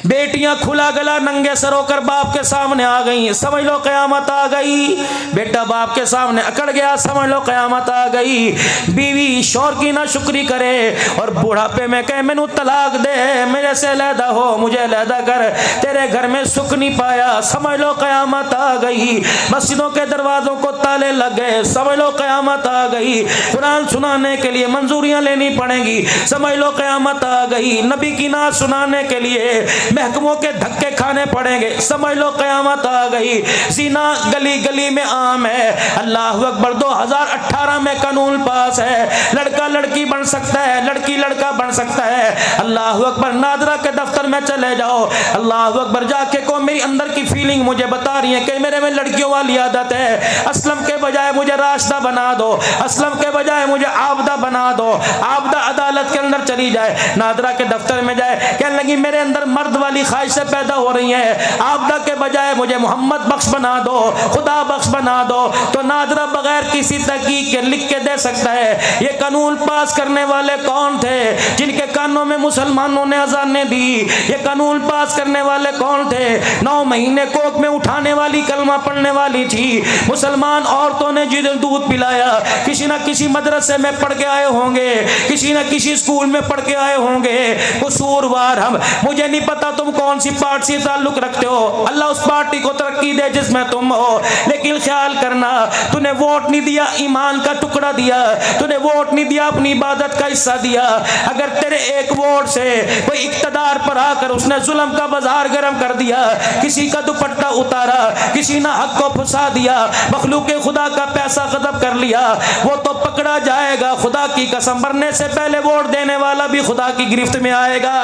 बेटियां खुला गला नंगे सर होकर बाप के सामने आ गई, समझ लो क़यामत आ गई। बेटा बाप के सामने अकड़ गया, समझ लो क़यामत आ गई। बीवी शौहर की ना शुक्री करे और बुढ़ापे में कहे मैनू तलाक दे, मेरे से अलहदा हो, मुझे अलहदा कर, तेरे घर में सुख नहीं पाया, समझ लो क़यामत आ गई। मस्जिदों के दरवाजों को ताले लग गए, समझ लो क़यामत आ गई। कुरान सुनाने के लिए मंजूरियां लेनी पड़ेंगी, समझ लो क़यामत आ गई। नबी की नात सुनाने के लिए महकमों के धक्के खाने पड़ेंगे, समझ लो क़यामत आ गई। ज़िना गली गली में आम है। अल्लाह अकबर। 2018 में कानून पास है, लड़का लड़की बन सकता है, लड़की लड़का बन सकता है। अल्लाह अकबर। नादरा के दफ्तर में चले जाओ, अल्लाह अकबर, जाके को मेरी अंदर की फीलिंग मुझे बता रही है कि मेरे में लड़कियों वाली आदत है, असलम के बजाय मुझे राशिदा बना दो, असलम के बजाय मुझे आबदा बना दो। आबदा अदालत के अंदर चली जाए, नादरा के दफ्तर में जाए, कहने लगी मेरे अंदर मर्द वाली ख्वाहिशें पैदा हो रही हैं, आबदा के बजाय मुझे मोहम्मद बख्श बना दो, खुदा बख्श बना दो। तो नादरा बगैर किसी तहकीक के लिख के दे सकता है। ये कानून पास करने वाले कौन थे जिनके कानों में मुसलमानों ने अजानें दी? ये कानून पास करने वाले कौन थे? 9 महीने कोख में उठाने वाली, कलमा पढ़ने वाली थी मुसलमान औरतों ने जिन्हें दूध पिलाया, किसी ना किसी मदरसे में पढ़ के आए होंगे, किसी ना किसी स्कूल में पढ़ के आए होंगे। कसूरवार हम, मुझे नहीं पता तुम कौन सी पार्टी से ताल्लुक रखते हो, अल्लाह उस पार्टी को तरक्की दे जिसमें तुम हो, लेकिन ख्याल करना तूने वोट नहीं दिया, ईमान का टुकड़ा दिया, तूने वोट नहीं दिया, अपनी इबादत का हिस्सा दिया। अगर तेरे एक वोट से कोई इक्तदार पर आकर उसने जुल्म का बाजार गर्म कर दिया, किसी का दुपट्टा उतारा, किसी ने हक को फंसा दिया, मखलूक खुदा का पैसा गजब कर लिया, वो तो पकड़ा जाएगा। खुदा की कसम, मरने से पहले वोट देने वाला भी खुदा की गिरफ्त में आएगा।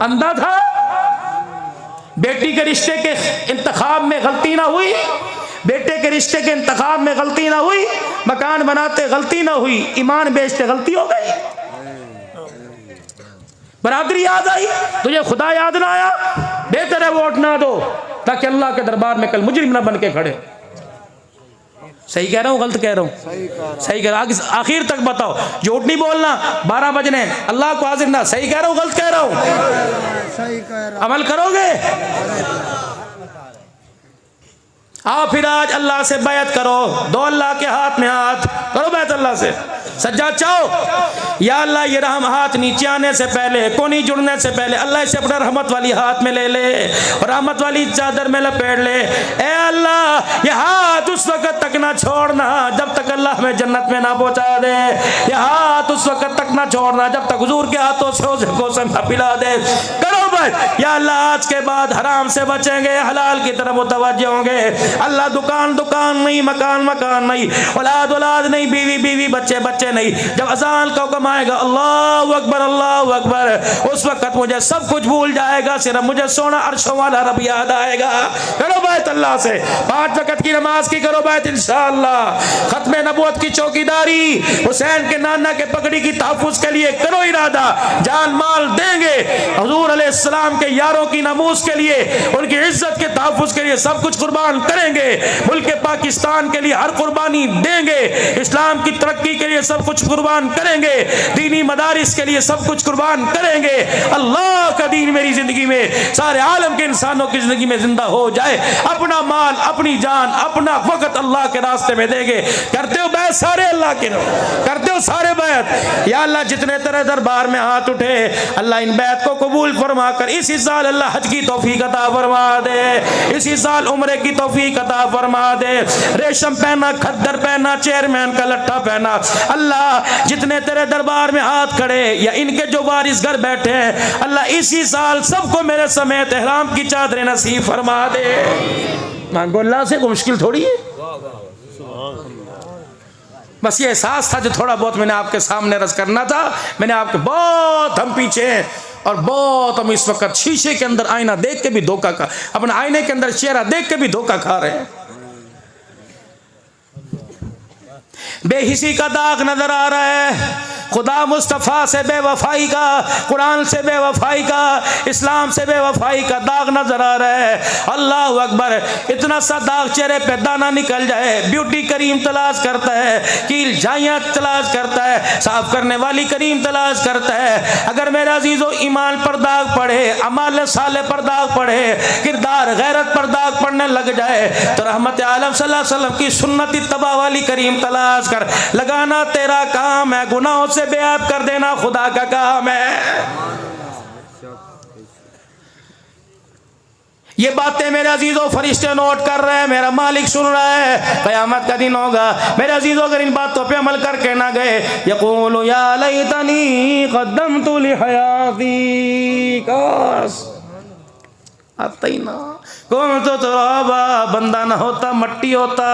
अंधा था, बेटी के रिश्ते के इंतखाब में गलती ना हुई, बेटे के रिश्ते के इंतखाब में गलती ना हुई, मकान बनाते गलती ना हुई, ईमान बेचते गलती हो गई, बरादरी याद आई, तुझे खुदा याद ना आया, बेहतर है वोट ना दो ताकि अल्लाह के दरबार में कल मुजरिम ना बन के खड़े। सही कह रहा हूँ गलत कह रहा हूँ? सही कह रहा हूँ, आखिर तक बताओ, झूठ नहीं बोलना, 12 बजने अल्लाह को हाजिर ना। सही कह रहा हूँ गलत कह रहा हूँ? अमल करोगे? आओ फिर आज अल्लाह से बैत करो, दो अल्लाह के हाथ में हाथ करो, बैत अल्लाह से सज्जाद चाहो, या अल्लाह ये रहम हाथ नीचे आने से पहले, कोनी जुड़ने से पहले अल्लाह से अपना रहमत वाली हाथ में ले ले और रहमत वाली चादर में लपेट ले। ए अल्लाह ये हाथ उस वक्त तक ना छोड़ना जब तक अल्लाह हमें जन्नत में ना पहुंचा दे, ये हाथ उस वक्त तक ना छोड़ना जब तक हुजूर के हाथों से ना पिला दे। करो बस, या अल्लाह आज के बाद हराम से बचेंगे, हलाल की तरफ मुतवज्जह होंगे। अल्लाह दुकान दुकान नहीं, मकान मकान नहीं, औलाद औलाद नहीं, बीवी बीवी, बच्चे बच्चे नहीं। जब अज़ान का हुक्म आएगा अल्लाहु अकबर अल्लाहु अकबर, उस वक्त मुझे सब कुछ भूल जाएगा, सिर्फ मुझे सोना अर्शों वाला रब याद आएगा। करो बैत अल्लाह से, 5 वक्त की नमाज की करो बैत इंशाअल्लाह। खत्म नबूवत की चौकीदारी, हुसैन के नाना के पगड़ी की तहफ़्फ़ुज़ के लिए करो इरादा, जान माल देंगे। हुजूर अलैहिस्सलाम के यारों की नमूज़ के लिए, उनकी इज्जत के तहफ़्फ़ुज़ के लिए सब कुछ कुर्बान करेंगे। मुल्क पाकिस्तान के लिए हर कुर्बानी देंगे, इस्लाम की तरक्की के लिए सब कुछ कुर्बान करेंगे, दीनी मदारिस के लिए सब कुछ कुर्बान करेंगे। अल्लाह का दीन मेरी जिंदगी में, सारे आलम के इंसानों की जिंदगी में जिंदा हो जाए। अपना माल, अपनी जान, अपना वक्त अल्लाह के रास्ते में देंगे। करते हो बैत सारे अल्लाह के, करते हो सारे बैत। या अल्लाह जितने तेरे दरबार में हाथ उठे, अल्लाह इन बैत को कबूल फरमा कर इसी साल अल्लाह हज की तौफीक अता फरमा दे, इसी साल उम्रे की तौफीक अता फरमा दे। रेशम पहना, खद्दर पहना, चेयरमैन का लट्ठा पहना। अल्लाह जितने तेरे दरबार में हाथ खड़े या इनके जो वारिस घर बैठे हैं, अल्लाह इसी साल सबको मेरे समेत एहराम की चादरें नसीब फरमा दे। मांगो अल्लाह से, कोई मुश्किल थोड़ी है। बस ये एहसास था जो थोड़ा बहुत मैंने आपके सामने रस करना था। मैंने आपके बहुत हम पीछे हैं और बहुत हम इस वक्त शीशे के अंदर आईना देख के भी धोखा खा, अपना आईने के अंदर चेहरा देख के भी धोखा खा रहे हैं। बेहिसी का दाग नजर आ रहा है, खुदा मुस्तफ़ा से बेवफाई का, कुरान से बेवफाई का, इस्लाम से बेवफाई का दाग नजर आ रहा है। अल्लाह अकबर, इतना सा दाग चेहरे पे दाना निकल जाए। ब्यूटी करीम तलाश करता है, कील झाइयाँ तलाश करता है, साफ करने वाली करीम तलाश करता है। अगर मेरे अजीज़ों ईमान पर दाग पड़े, अमाल साले पर दाग पड़े, किरदार गैरत पर दाग पड़ने लग जाए तो रहमत आलम सल्लल्लाहु अलैहि वसल्लम की सुन्नत इत्तबा वाली करीम तलाश कर। लगाना तेरा काम है, गुनाहों से बेअब कर देना खुदा का काम है। ये बातें मेरे अजीजों फरिश्ते नोट कर रहे हैं, मेरा मालिक सुन रहा है। क़यामत का दिन होगा मेरे अजीजों, अगर इन बातों पे अमल करके ना गए, यक़ूलु या लैतनी क़द्दमतु लिहयाती, काश अतैना कुन्तु तुराबा, बंदा ना होता मट्टी होता,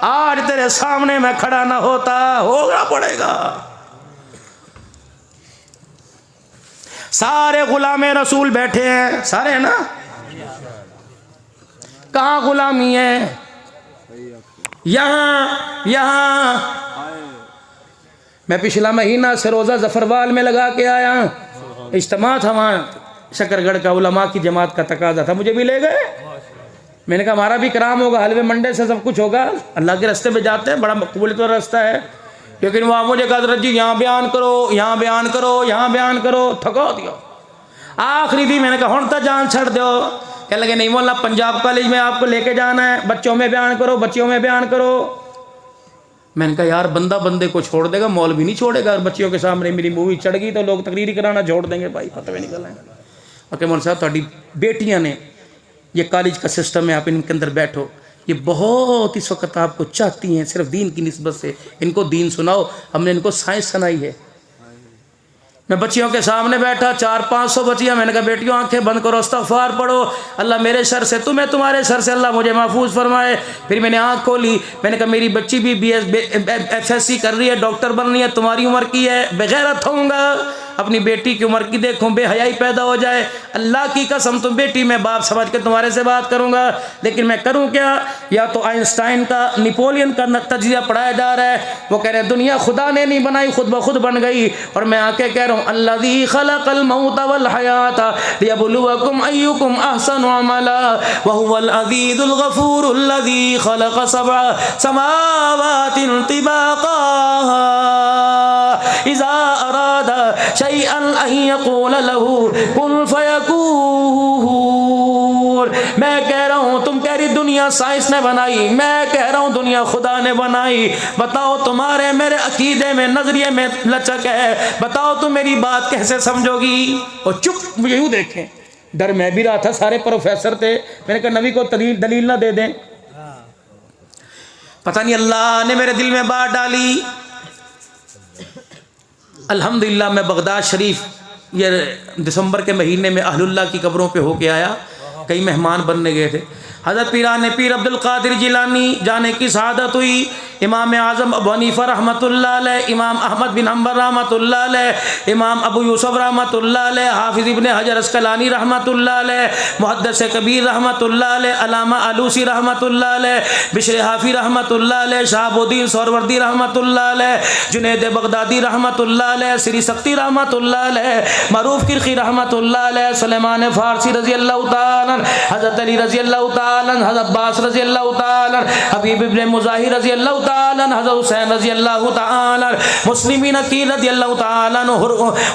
आज तेरे सामने मैं खड़ा ना होता। होना पड़ेगा। सारे गुलाम रसूल बैठे हैं, सारे हैं ना? कहाँ गुलामी है? यहाँ मैं पिछला महीना से रोज़ा जफरवाल में लगा के आया। इज्तिमा था वहाँ शकरगढ़ का, उलमा की जमात का तकाजा था, मुझे भी ले गए। मैंने कहा हमारा भी कराम होगा, हलवे मंडे से सब कुछ होगा। अल्लाह के रास्ते में जाते हैं, बड़ा मकबूल तो रास्ता है। लेकिन वहाँ मुझे कहा हज़रत जी यहाँ बयान करो, यहाँ बयान करो, यहाँ बयान करो, थका दिया। आखिरी दी मैंने कहा हुण तो जान छड़ दो। कह लगे नहीं मौलाना, पंजाब कॉलेज में आपको लेके जाना है, बच्चों में बयान करो, बच्चियों में बयान करो। मैंने कहा यार बंदा बंदे को छोड़ देगा, मौल भी नहीं छोड़ेगा। और बच्चियों के सामने मेरी मूवी चढ़ गई तो लोग तकरीरी कराना छोड़ देंगे, भाई फतवे निकल आएंगे। और मौलाना साहब थोड़ी बेटियाँ ने, ये कॉलेज का सिस्टम है, आप इनके अंदर बैठो, ये बहुत इस वक्त आपको चाहती हैं सिर्फ दीन की निस्बत से, इनको दीन सुनाओ। हमने इनको साइंस सुनाई है। मैं बच्चियों के सामने बैठा, 400-500 बच्चियाँ। मैंने कहा बेटियों आंखें बंद करो, इस्तग़फ़ार पढ़ो, अल्लाह मेरे शर से तुम्हें, तुम्हारे शर से अल्लाह मुझे महफूज फरमाए। फिर मैंने आँख खोली, मैंने कहा मेरी बच्ची भी FSC कर रही है, डॉक्टर बन रही है, तुम्हारी उम्र की है, बेगैरत होऊंगा। अपनी बेटी की उम्र की देखूं, बेहयाई पैदा हो जाए। अल्लाह की कसम, तुम बेटी मैं बाप समझ के तुम्हारे से बात करूंगा, लेकिन मैं करूं क्या? या तो आइंस्टाइन का, नेपोलियन का तजिया पढ़ाया जा रहा है, वो कह रहे हैं दुनिया खुदा ने नहीं बनाई, खुद ब खुद बन गई। और मैं आके कह रहा हूँ अल्लज़ी खलक़ल मौत वल हयात लियब्लुवकुम अय्युकुम अहसनु अमला व हुवल अज़ीज़ुल गफ़ूर अल्लज़ी खलक़ सबअ समावातिन तिबाक़ा इज़ा अरादा शैअन अन यक़ूल लहू कुन फ़यकून। मैं कह रहा हूँ, तुम कह रही दुनिया साइंस ने बनाई, मैं कह रहा हूँ दुनिया खुदा ने बनाई। बताओ तुम्हारे मेरे अकीदे में, नजरिए में लचक है, बताओ तुम मेरी बात कैसे समझोगी? और चुप, मुझे यूँ देखें, डर मैं भी रहा था, सारे प्रोफेसर थे, मैंने कहा नबी को दलील ना दे दें। पता नहीं अल्लाह ने मेरे दिल में बात डाली। अल्हम्दुलिल्लाह मैं बगदाद शरीफ ये दिसंबर के महीने में अहलुल्लाह की कब्रों पे होके आया, कई मेहमान बनने गए थे। हज़रत पीर अब्दुल कादिर जिलानी जाने की शहादत हुई। इमाम आज़म अबू हनीफा रहमतुल्लाह अलैह, इमाम अहमद बिन हम्बल रहमतुल्लाह अलैह, इमाम अबू यूसुफ रहमतुल्लाह अलैह, हाफिज़ इब्न हजर अस्कलानी रहमतुल्लाह अलैह, मुहद्दिस कबीर रहमतुल्लाह अलैह, अल्लामा आलूसी रहमतुल्लाह अलैह, बिश्र हाफी रहमतुल्लाह अलैह, शहाबुद्दीन सोहरवर्दी रहमतुल्लाह अलैह, जुनैद बगदादी रहमतुल्लाह अलैह, श्री सक्ती रहमतुल्लाह अलैह, मरूफ किरखी रहमतुल्लाह अलैह, सुलेमान फारसी रज़ी अल्लाह तआला, हज़रत अली रज़ी अल्लाह तआला, हज़रत अब्बास रज़ी अल्लाह तआला, हबीब इब्न मुज़ाहिर रज़ी अल्लाह तआला, हज़रत हुसैन रज़ी अल्लाह तआला, मुस्लिमीन अकील रज़ी अल्लाह तआला,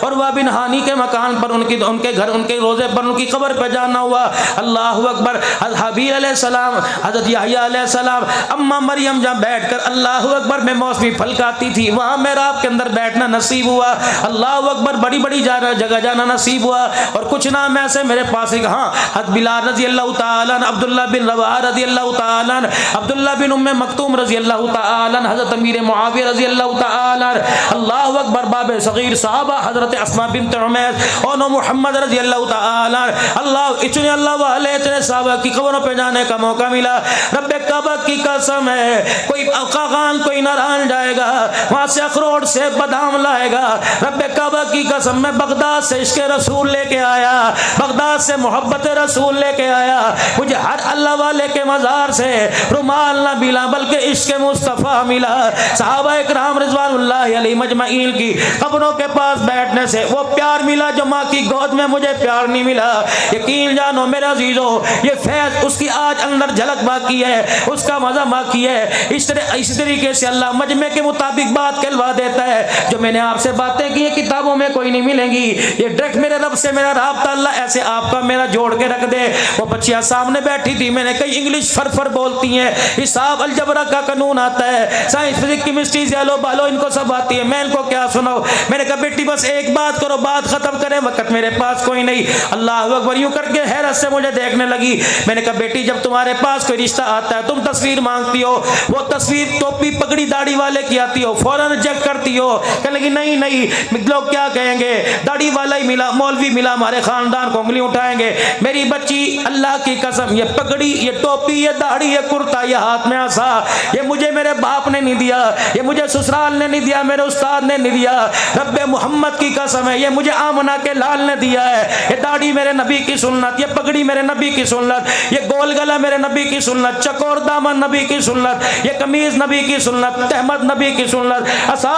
उरवा बिन हानी के मकान पर उनके घर, उनके रोज़े पर, उनकी कब्र पर जाना हुआ। अल्लाहु अकबर। हज़रत हबीब अलैहिस्सलाम, हज़रत याहया अलैहिस्सलाम, अम्मा मरियम जहाँ बैठकर अल्लाहु अकबर में मौसमी फल खाती थी, वहाँ मेराब के अंदर बैठना नसीब हुआ। अल्लाहु अकबर, बड़ी बड़ी जगह जाना नसीब हुआ। और कुछ नाम ऐसे मेरे पास एक, हाँ, हज़रत बिलाल रज़ी अल्लाह तआला, अब्दुल्ला बिन रवाहा रज़ी अल्लाह तआला, अब्दुल्ला बिन उम्मे मक्तूम रज़ी अल्लाह तआला, हज़रत अमीर मुआविया रज़ी अल्लाह तआला, अल्लाहु अकबर, बाबे सगीर साहबा हज़रत अस्मा बिन्त उमैस और मोहम्मद रज़ी अल्लाह तआला। अल्लाह, इतने अल्लाह वाले, इतने साहबा की कब्रों पे जाने का मौका मिला। रब्बे काबा की कसम है, कोई कागान कोई नारायण जाएगा, वहाँ से अखरोट से बादाम लाएगा। रब्बे काबा की कसम, मैं बगदाद से इश्क़ रसूल लेके आया, बगदाद से मोहब्बत रसूल लेके आया। मुझे हर अल्लाह वाले के मज़ार से रुमाल ना मिला, बल्कि इश्क़ मुस्तफ़ा मिला। सहाबा इकराम रिज़वानुल्लाहि अलैहिम अजमईन की कब्रों के पास बैठने से वो प्यार मिला जो माँ की गोद में मुझे प्यार नहीं मिला। यकीन जानो मेरे अजीजों, ये फैज़ उसकी आज अंदर झलक बाकी है, उसका मज़ा बाकी है। इस तरीके से अल्लाह मजमे के मुताबिक बात कहलवा देता है। जो मैंने आपसे बातें की किताबों में कोई नहीं मिलेंगी। ये डायरेक्ट मेरे रब से मेरा राब्ता अल्लाह ऐसे आपका मेरा जोड़ के रख दे। वो बच्चियाँ सामने बैठी थी, मैंने कई इंग्लिश फर बोलती हैं, हिसाब अलजबरा का कानून आता है, साइंस फिजिक्स केमिस्ट्री ज़ैलो बालो इनको सब आती है, मैं इनको क्या सुनाऊं। मैंने कहा बेटी बस एक बात करो, बात खत्म करें, वक्त मेरे पास कोई नहीं। अल्लाह अकबर, यूं करके हैरत से मुझे देखने लगी। मैंने कहा बेटी जब तुम्हारे पास कोई रिश्ता आता है, तुम तस्वीर मांगती हो, वो तस्वीर टोपी पगड़ी दाढ़ी वाले की आती हो, फौरन रिजेक्ट करती हो। कहने लगी नहीं नहीं, लोग क्या कहेंगे, दाढ़ी वाला ही मिला, मौलवी मिला, हमारे खानदान को उंगली उठाएंगे। मेरी बच्ची अल्लाह की कसम, ये पगड़ी, ये टोपी, ये दाढ़ी, ये कुर्ता, ये हाथ में आसा, ये मुझे मेरे बाप ने नहीं दिया, ये मुझे ससुराल ने नहीं दिया, मेरे उस्ताद ने नहीं दिया। रब्बे मोहम्मद की कसम है, ये मुझे आमना के लाल ने दिया है। ये दाढ़ी मेरे नबी की सुन्नत, ये पगड़ी मेरे नबी की सुन्नत, ये गोल गला मेरे नबी की सुन्नत, चकोर दामन नबी की सुन्नत, ये कमीज नबी की सुन्नत, तहमद नबी की सुन्नत, असा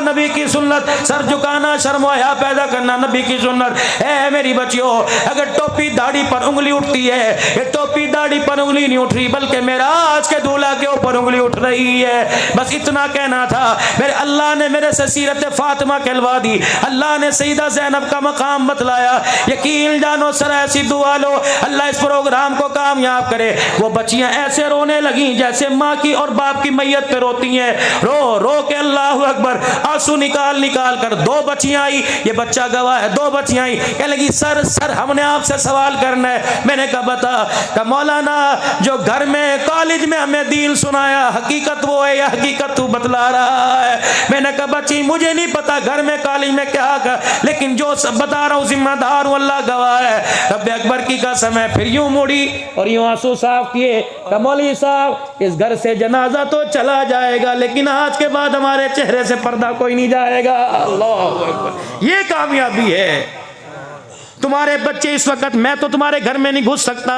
नबी की सुन्नत, सर झुकाना, शर्म हया पैदा करना नबी की सुन्नत है। मेरी बच्चियों, अगर टोपी दाढ़ी पर उंगली उठती है, ये टोपी दाढ़ी पर उंगली नहीं उठ रही, बल्कि मेरा आज के दूल्हा के ऊपर उंगली उठ रही है। बस इतना कहना था। मेरे अल्लाह ने मेरे से सीरत फातिमा कहलवा दी, अल्लाह ने सईदा ज़ैनब का मकाम बतलाया। यकीन जानो सर ऐसी दुआ लो, अल्लाह इस प्रोग्राम को कामयाब करे। वो बच्चियां ऐसे रोने लगी जैसे माँ की और बाप की मैयत पे रोती हैं, रो रो के अल्लाह अकबर, आंसू निकाल निकाल कर। दो बच्चियां आई, ये बच्चा गवाह है, दो बच्चियां आई, कहने लगी सर सर हमने आपसे सवाल करना है। मैंने कहा बता। मौलाना जो घर में कॉलेज में हमें दीन सुनाया, हकीकत वो है या हकीकत तू बतला रहा है? मैंने कहा बच्ची मुझे नहीं पता घर में काली में क्या कर, लेकिन जो सब बता रहा हूँ जिम्मेदार हूँ, अल्लाह गवाह है। रब्बे अकबर की कसम है। फिर यूं मुड़ी और यूं आंसू साफ किए। मौलवी साहब इस घर से जनाजा तो चला जाएगा, लेकिन आज के बाद हमारे चेहरे से पर्दा कोई नहीं जाएगा। अल्लाह अकबर, ये कामयाबी है। तुम्हारे बच्चे इस वक्त, मैं तो तुम्हारे घर में नहीं घुस सकता,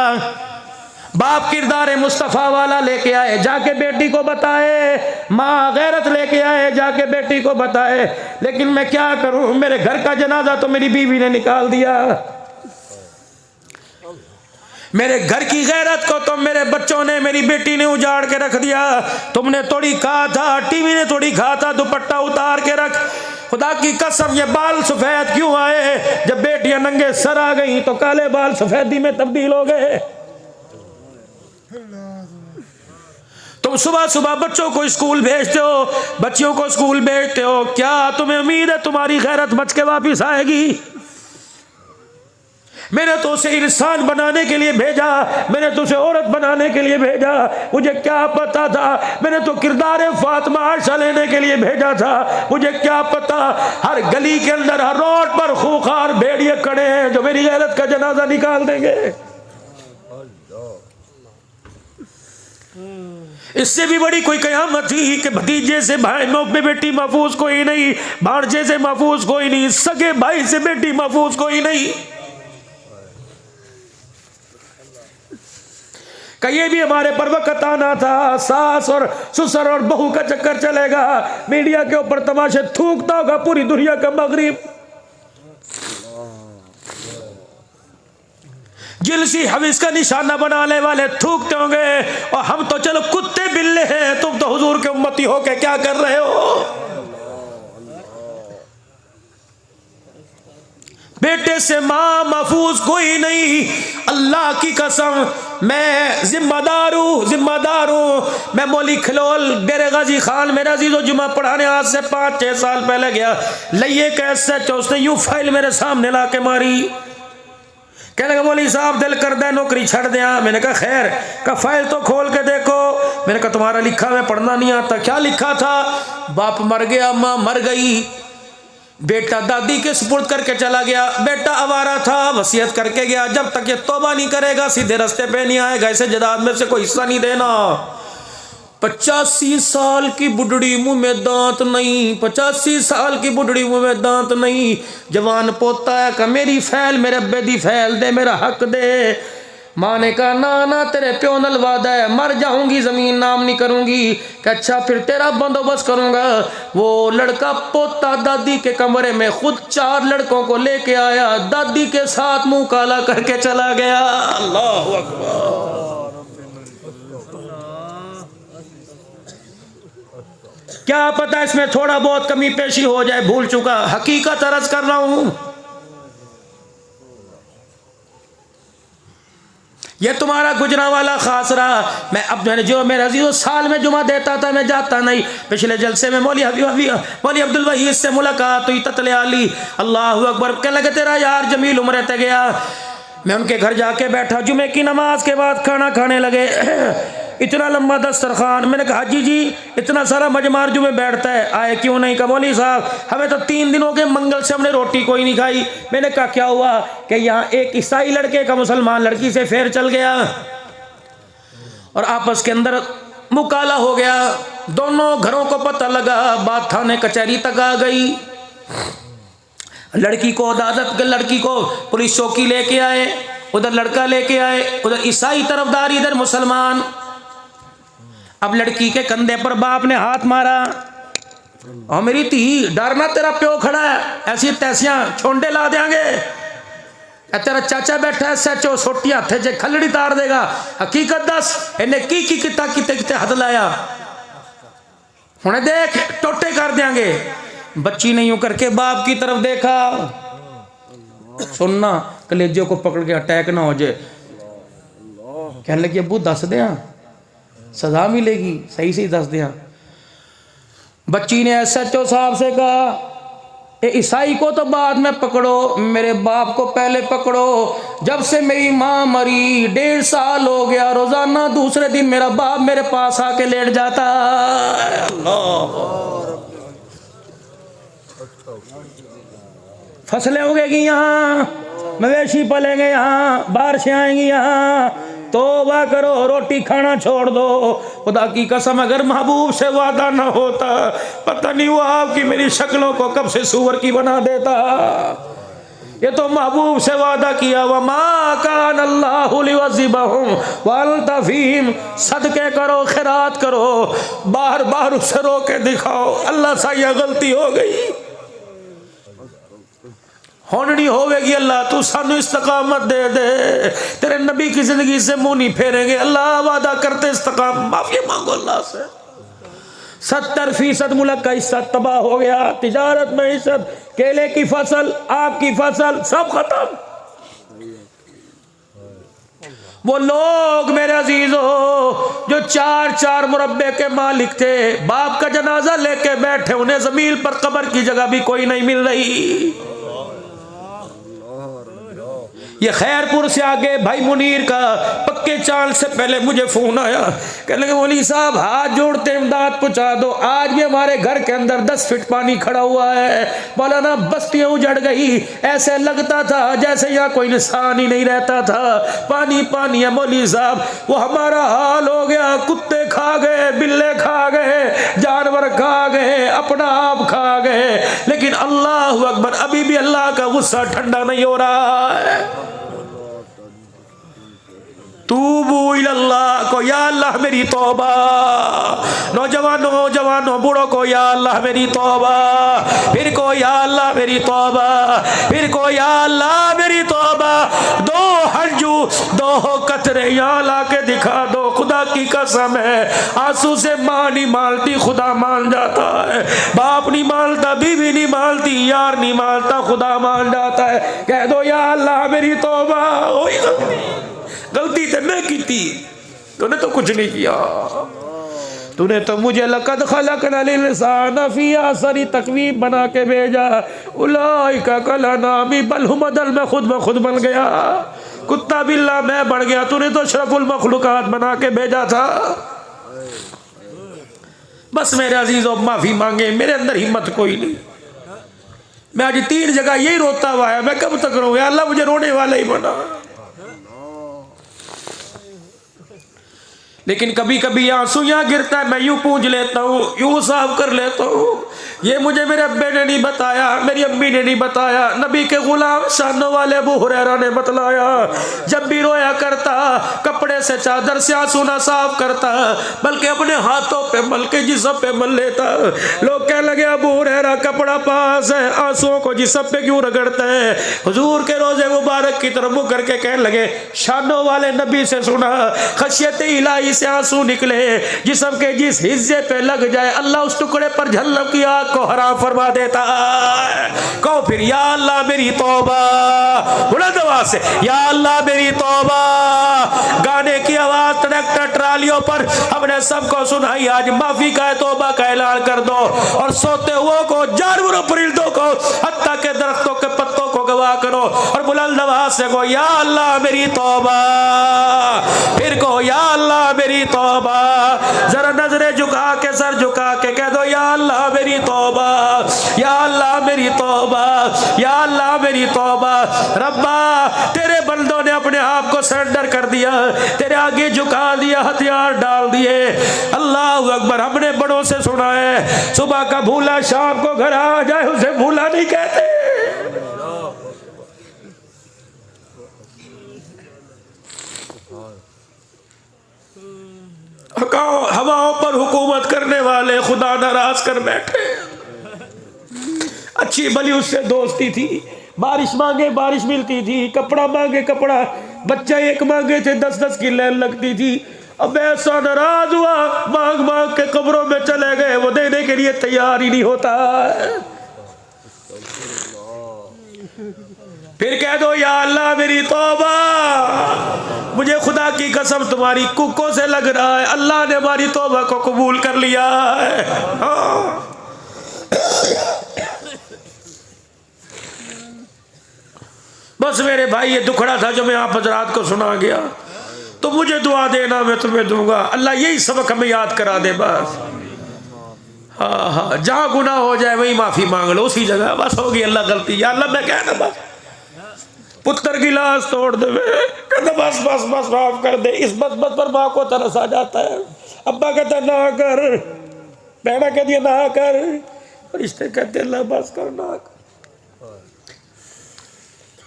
बाप किरदार मुस्तफ़ा वाला लेके आए, जाके बेटी को बताए, माँ गैरत लेके आए, जाके बेटी को बताए, लेकिन मैं क्या करूं, मेरे घर का जनाजा तो मेरी बीवी ने निकाल दिया। मेरे घर की गैरत को तो मेरे बच्चों ने, मेरी बेटी ने उजाड़ के रख दिया। तुमने थोड़ी कहा था, टीवी ने थोड़ी कहा था दुपट्टा उतार के रख। खुदा की कसम ये बाल सफेद क्यों आए? जब बेटियां नंगे सर आ गई तो काले बाल सफेदी में तब्दील हो गए। तुम सुबह सुबह बच्चों को स्कूल भेजते हो, बच्चियों को स्कूल भेजते हो, क्या तुम्हें उम्मीद है तुम्हारी गैरत बच के वापिस आएगी? मैंने तो उसे इंसान बनाने के लिए भेजा, मैंने तो उसे औरत बनाने के लिए भेजा, मुझे क्या पता था, मैंने तो किरदार फातिमा आयशा लेने के लिए भेजा था, मुझे क्या पता हर गली के अंदर, हर रोड पर खूंखार भेड़िए खड़े हैं जो मेरी गैरत का जनाजा निकाल देंगे। इससे भी बड़ी कोई कयामत थी कि भतीजे से भाई में बेटी महफूज कोई नहीं, भांजे से महफूज कोई नहीं, सगे भाई से बेटी महफूज कोई नहीं। ये भी हमारे पर वक्त आना था, सास और ससुर और बहू का चक्कर चलेगा, मीडिया के ऊपर तमाशे थूकता होगा पूरी दुनिया का मगरिब। जिलसी हविस का निशाना बनाने वाले थूकते होंगे, और हम तो चलो कुत्ते बिल्ले हैं, तुम तो हुजूर के उम्मती हो के क्या कर रहे हो? बेटे से मां महफूज कोई नहीं। अल्लाह की कसम मैं जिम्मेदार हूँ। मैं मौली खलोल डेरे गाजी खान मेरा अजीजो जुमा पढ़ाने आज से 5-6 साल पहले गया, लइये कैसे उसने यूं फाइल मेरे सामने ला के मारी, कहने लगा मौली साहब दिल कर दे नौकरी छड़ दिया। मैंने कहा खैर, का फाइल तो खोल के देखो। मैंने कहा तुम्हारा लिखा मैं पढ़ना नहीं आता। क्या लिखा था? बाप मर गया, माँ मर गई, बेटा दादी के सुपुर्द करके चला गया, बेटा आवारा था, वसीयत करके गया, जब तक ये तौबा नहीं करेगा सीधे रास्ते पे नहीं आएगा, इसे जायदाद में से कोई हिस्सा नहीं देना। 85 साल की बुढ़ड़ी मुंह में दांत नहीं, 85 साल की बुढ़ड़ी मुंह में दांत नहीं, जवान पोता है का मेरी फैल मेरे अब्बे दी फैल दे, मेरा हक दे। माँ ने कहा ना ना तेरे प्यो नल वादा है, मर जाऊंगी जमीन नाम नहीं करूंगी। कि अच्छा फिर तेरा बंदोबस्त करूंगा। वो लड़का पोता दादी के कमरे में खुद 4 लड़कों को लेके आया, दादी के साथ मुंह काला करके चला गया। अल्लाह अकबर। क्या पता इसमें थोड़ा बहुत कमी पेशी हो जाए, भूल चुका, हकीकत अर्ज कर रहा हूं। ये तुम्हारा गुजरांवाला खास रहा। मैं अब जो मेरा अजीज़ो साल में जुमा देता था, मैं जाता नहीं। पिछले जलसे में मौली अब्दुल वहीद से मुलाकात हुई, ततले आली, अल्लाह अकबर। कहने लगे तेरा यार जमील उम्र ते गया। मैं उनके घर जाके बैठा, जुमे की नमाज के बाद खाना खाने लगे। इतना लंबा दस्तरखान। मैंने कहा हाजी जी इतना सारा मजमार जुमे बैठता है, आए क्यों नहीं? कहा मौली साहब हमें तो 3 दिन हो गए मंगल से हमने रोटी कोई नहीं खाई। मैंने कहा क्या हुआ? कि यहाँ एक ईसाई लड़के का मुसलमान लड़की से फेर चल गया और आपस के अंदर मुकाला हो गया। दोनों घरों को पता लगा, बात थाने कचहरी तक आ गई। लड़की को अदालत, लड़की को पुलिस चौकी लेके आए, उधर लड़का लेके आए, उधर ईसाई तरफदार, इधर मुसलमान। अब लड़की के कंधे पर बाप ने हाथ मारा, और मेरी धी डरना तेरा प्यो खड़ा है, ऐसी तैसियां छोंडे ला देंगे, तेरा चाचा बैठा है सचो सोटी हाथे च खलड़ी तार देगा। हकीकत दस इन्हें की किता किते हद लाया, हुणे देख टोटे कर देंगे। बच्ची ने यूं करके बाप की तरफ देखा, सुनना कलेजे को पकड़ के अटैक ना हो जाए। कहने लगी अबू दस दिया सजा मिलेगी, सही सही दस दिया। बच्ची ने SHO साहब से कहा ईसाई को तो बाद में पकड़ो, मेरे बाप को पहले पकड़ो। जब से मेरी माँ मरी 1.5 साल हो गया, रोजाना दूसरे दिन मेरा बाप मेरे पास आके लेट जाता। फसलें उगेगी यहाँ, मवेशी पलेंगे यहाँ, बारिशें आएंगी यहाँ, तौबा करो, रोटी खाना छोड़ दो। खुदा की कसम अगर महबूब से वादा ना होता, पता नहीं वो आपकी मेरी शक्लों को कब से सूअर की बना देता। ये तो महबूब से वादा किया, वमा कान अल्लाहु लियुअज़्ज़िबहुम व अंता फ़ीहिम। सदके करो, खैरात करो, बार बार उसे रो के दिखाओ, अल्लाह सा यह गलती हो गई, होनी होवेगी, अल्लाह तू सानू इस्तकामत दे दे। तेरे नबी की जिंदगी से मुंह नहीं फेरेंगे, अल्लाह वादा करते इस्तकामत, माफी मांगो अल्लाह से। 70% मुल्क का हिस्सा तबाह हो गया, तिजारत में हिस्सत, केले की फसल, आम की फसल सब खत्म। वो लोग मेरे अजीजों जो 4-4 मुरब्बे के मालिक थे, बाप का जनाजा लेके बैठे, उन्हें जमीन पर कब्र की जगह भी कोई नहीं मिल रही। ये खैरपुर से आगे भाई मुनीर का पक्के चाल से पहले मुझे फोन आया, कहने लगे मौलवी साहब हाथ जोड़ते इमदाद पहुंचा दो, आज भी हमारे घर के अंदर 10 फीट पानी खड़ा हुआ है। बोला ना बस्तियां उजड़ गई, ऐसे लगता था जैसे यहाँ कोई इंसान ही नहीं रहता था, पानी पानी है मौलवी साहब। वो हमारा हाल हो गया, कुत्ते खा गए, बिल्ले खा गए, जानवर खा गए, अपना आप खा गए, लेकिन अल्लाह अकबर, अभी भी अल्लाह का गुस्सा ठंडा नहीं हो रहा है। तूबू इल्लल्लाह को, या अल्लाह मेरी तौबा, नौजवानों जवानों बूढ़ों को या अल्लाह मेरी तौबा, फिर को या अल्लाह मेरी तौबा, फिर को या अल्लाह मेरी तौबा। 2 हंजू 2 कतरे यहाँ ला के दिखा दो, खुदा की कसम है आंसू से माँ नहीं मानती, खुदा मान जाता है, बाप नहीं मानता, बीवी नहीं मानती, यार नहीं मानता, खुदा मान जाता है। कह दो या अल्लाह मेरी तौबा। गलती तो मैं की थी, तूने तो कुछ नहीं किया, तूने तो मुझे लक़द ख़लक़नल इंसान फ़ी अहसनि तक़वीम बना के भेजा, उलाइका कल अनामी बल हुम अदल, मैं खुद ब खुद बन गया, कुत्ता बिल्ला मैं बन गया, तूने तो अशरफुल मखलूक़ात बना के भेजा था। बस मेरे अजीज़ों माफ़ी मांगे, मेरे अंदर हिम्मत कोई नहीं। मैं आज 3 जगह यही रोता हुआ है, मैं कब तक रोऊं, या अल्लाह मुझे रोने वाला ही बना। लेकिन कभी कभी आंसू यहाँ गिरता है, मैं यूं पूंछ लेता हूँ, यूं साफ कर लेता हूँ, ये मुझे मेरे अब्बे ने नहीं बताया, मेरी अम्मी ने नहीं बताया, नबी के गुलाम शानों वाले अबू हुरैरा ने बतलाया। जब भी रोया करता कपड़े से चादर से आंसू ना साफ करता, बल्कि अपने हाथों पे मल के जिस्म पे मल लेता। लोग कहने लगे अबू हुरैरा कपड़ा पास है, आंसुओं को जिस्म पे क्यों रगड़ता है? हुजूर के रोजे मुबारक की तरफ मुँह करके कहने लगे शानों वाले नबी से सुना, खशियत इलाही से आंसू निकले, जिस्म के जिस हिस्से पे लग जाए अल्लाह उस टुकड़े पर जहन्नम की आग को हराम फरमा देता है। कहो फिर या अल्लाह मेरी तौबा, बुलंद आवाज से या अल्लाह मेरी तौबा। गाने की आवाज ट्रैक्टर ट्रालियों पर हमने सबको सुनाई, आज माफी का तौबा का ऐलान कर दो, और सोते हुए को, जानवरों परिंदों को, हत्ता के दरख्तों के पत्तों को गवाह करो, और बुलंद आवाज से कहो या अल्लाह मेरी तौबा, फिर कहो या अल्लाह मेरी तौबा। जरा नजरें झुका के, सर झुका के कह दो या अल्लाह मेरी तौबा, या अल्लाह मेरी तौबा, या अल्लाह मेरी तौबा। रब्बा तेरे बंदों ने अपने आप को सरेंडर कर दिया, तेरे आगे झुका दिया, हथियार डाल दिए। अल्लाह अकबर। हमने बड़ों से सुना है सुबह का भूला शाम को घर आ जाए उसे भूला नहीं कहते। हवाओं पर हुकूमत करने वाले खुदा नाराज कर बैठे। अच्छी भली उससे दोस्ती थी, बारिश मांगे बारिश मिलती थी, कपड़ा मांगे कपड़ा, बच्चा एक मांगे थे 10-10 की लाइन लगती थी। अब ऐसा नाराज हुआ, मांग मांग के कब्रों में चले गए, वो देने के लिए तैयार ही नहीं होता। फिर कह दो या अल्लाह मेरी तौबा, मुझे खुदा की कसम तुम्हारी कुकों से लग रहा है अल्लाह ने हमारी तौबा को कबूल कर लिया है। हाँ। बस मेरे भाई ये दुखड़ा था जो मैं आप हजरात को सुना गया, तो मुझे दुआ देना, मैं तुम्हें दूंगा। अल्लाह यही सबक हमें याद करा दे बस। हाँ हाँ, जहाँ गुनाह हो जाए वही माफी मांग लो, उसी जगह बस होगी अल्लाह गलती, या अल्लाह मैं कहना बस पुत्र की लाश तोड़ दे, कहता बस बस बस माफ कर दे। इस बस बस पर माँ को तरस आ जाता है। अब्बा कहता ना कर, बहना कहती है ना कर, रिश्ते कहते अल्लाह बस कर ना कर।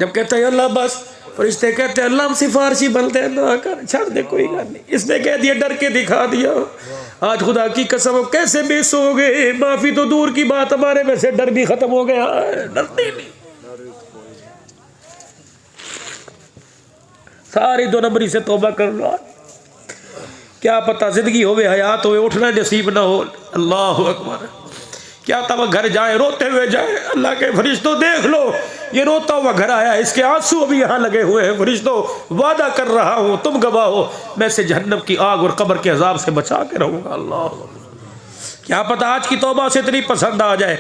जब कहते हैं अल्लाह बस, फरिश्ते कहते हैं अल्लाह हम सिफारशी बनते हैं ना कर, छाड़ दे कोई गल नहीं। इसने कह दिया, डर के दिखा दिया। आज खुदा की कसम कैसे बेस हो गए, माफी तो दूर की बात, हमारे में से डर भी खत्म हो गया, डरते नहीं। सारी 2 नंबरी से तौबा कर लो। क्या पता जिंदगी होवे, हयात होवे, उठना नसीब ना हो। अल्लाह अकबर। क्या तब घर जाए, रोते हुए जाए, अल्लाह के फरिश्तों देख लो ये रोता हुआ घर आया, इसके आंसू अभी यहाँ लगे हुए हैं। फरिश्तों वादा कर रहा हूँ, तुम गवाह हो, मैं इसे जहन्नम की आग और कब्र के अजाब से बचा के रहूँगा। अल्लाह, क्या पता आज की तौबा से इतनी पसंद आ जाए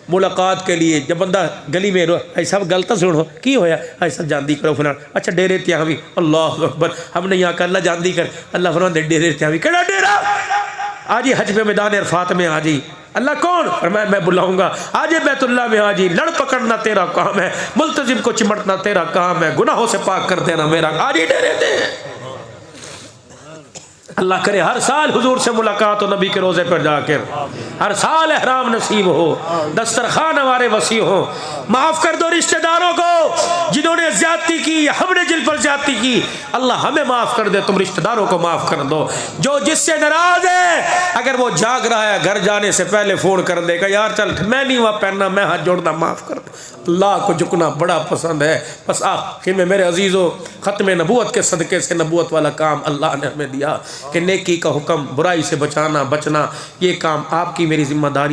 मुलाकात के लिए। जब बंदा गली में ऐसा गलत सुनो की होया, ऐसा जानदी करो फिर, अच्छा डेरे त्या भी, अल्लाह अकबर, हमने यहाँ कर अल्लाह जानदी कर, अल्लाह फरमाते डेरे त्या भी, केड़ा डेरा, आज ही हज पे मैदान अरफात में आ जी। अल्लाह कौन, और मैं बुलाऊंगा, आज बैतुल्लाह में आ जी। लड़ पकड़ना तेरा काम है, मुल्तजिम को चिमटना तेरा काम है, गुनाहों से पाक कर देना मेरा, आज ही डेरे दे। अल्लाह करे हर साल हुजूर से मुलाकात हो, नबी के रोजे पर जाकर, हर साल एहराम नसीब हो, दस्तरखान हमारे वसी हो। माफ कर दो रिश्तेदारों को जिन्होंने ज्यादती की, हमने जिन पर ज्यादती की, अल्लाह हमें माफ कर दे, तुम रिश्तेदारों को माफ कर दो। जो जिससे नाराज है, अगर वो जाग रहा है, घर जाने से पहले फोन कर देगा, यार चल मैं नहीं वहाँ पहनना, मैं हाथ जोड़ना, माफ कर दो। अल्लाह को झुकना बड़ा पसंद है। बस आखिर में मेरे अजीजों, खत्म नबूवत के सदके से नबूवत वाला काम अल्लाह ने हमें दिया कि नेकी का हुक्म, बुराई से बचाना, बचना, ये काम आपकी मेरी जिम्मेदारी।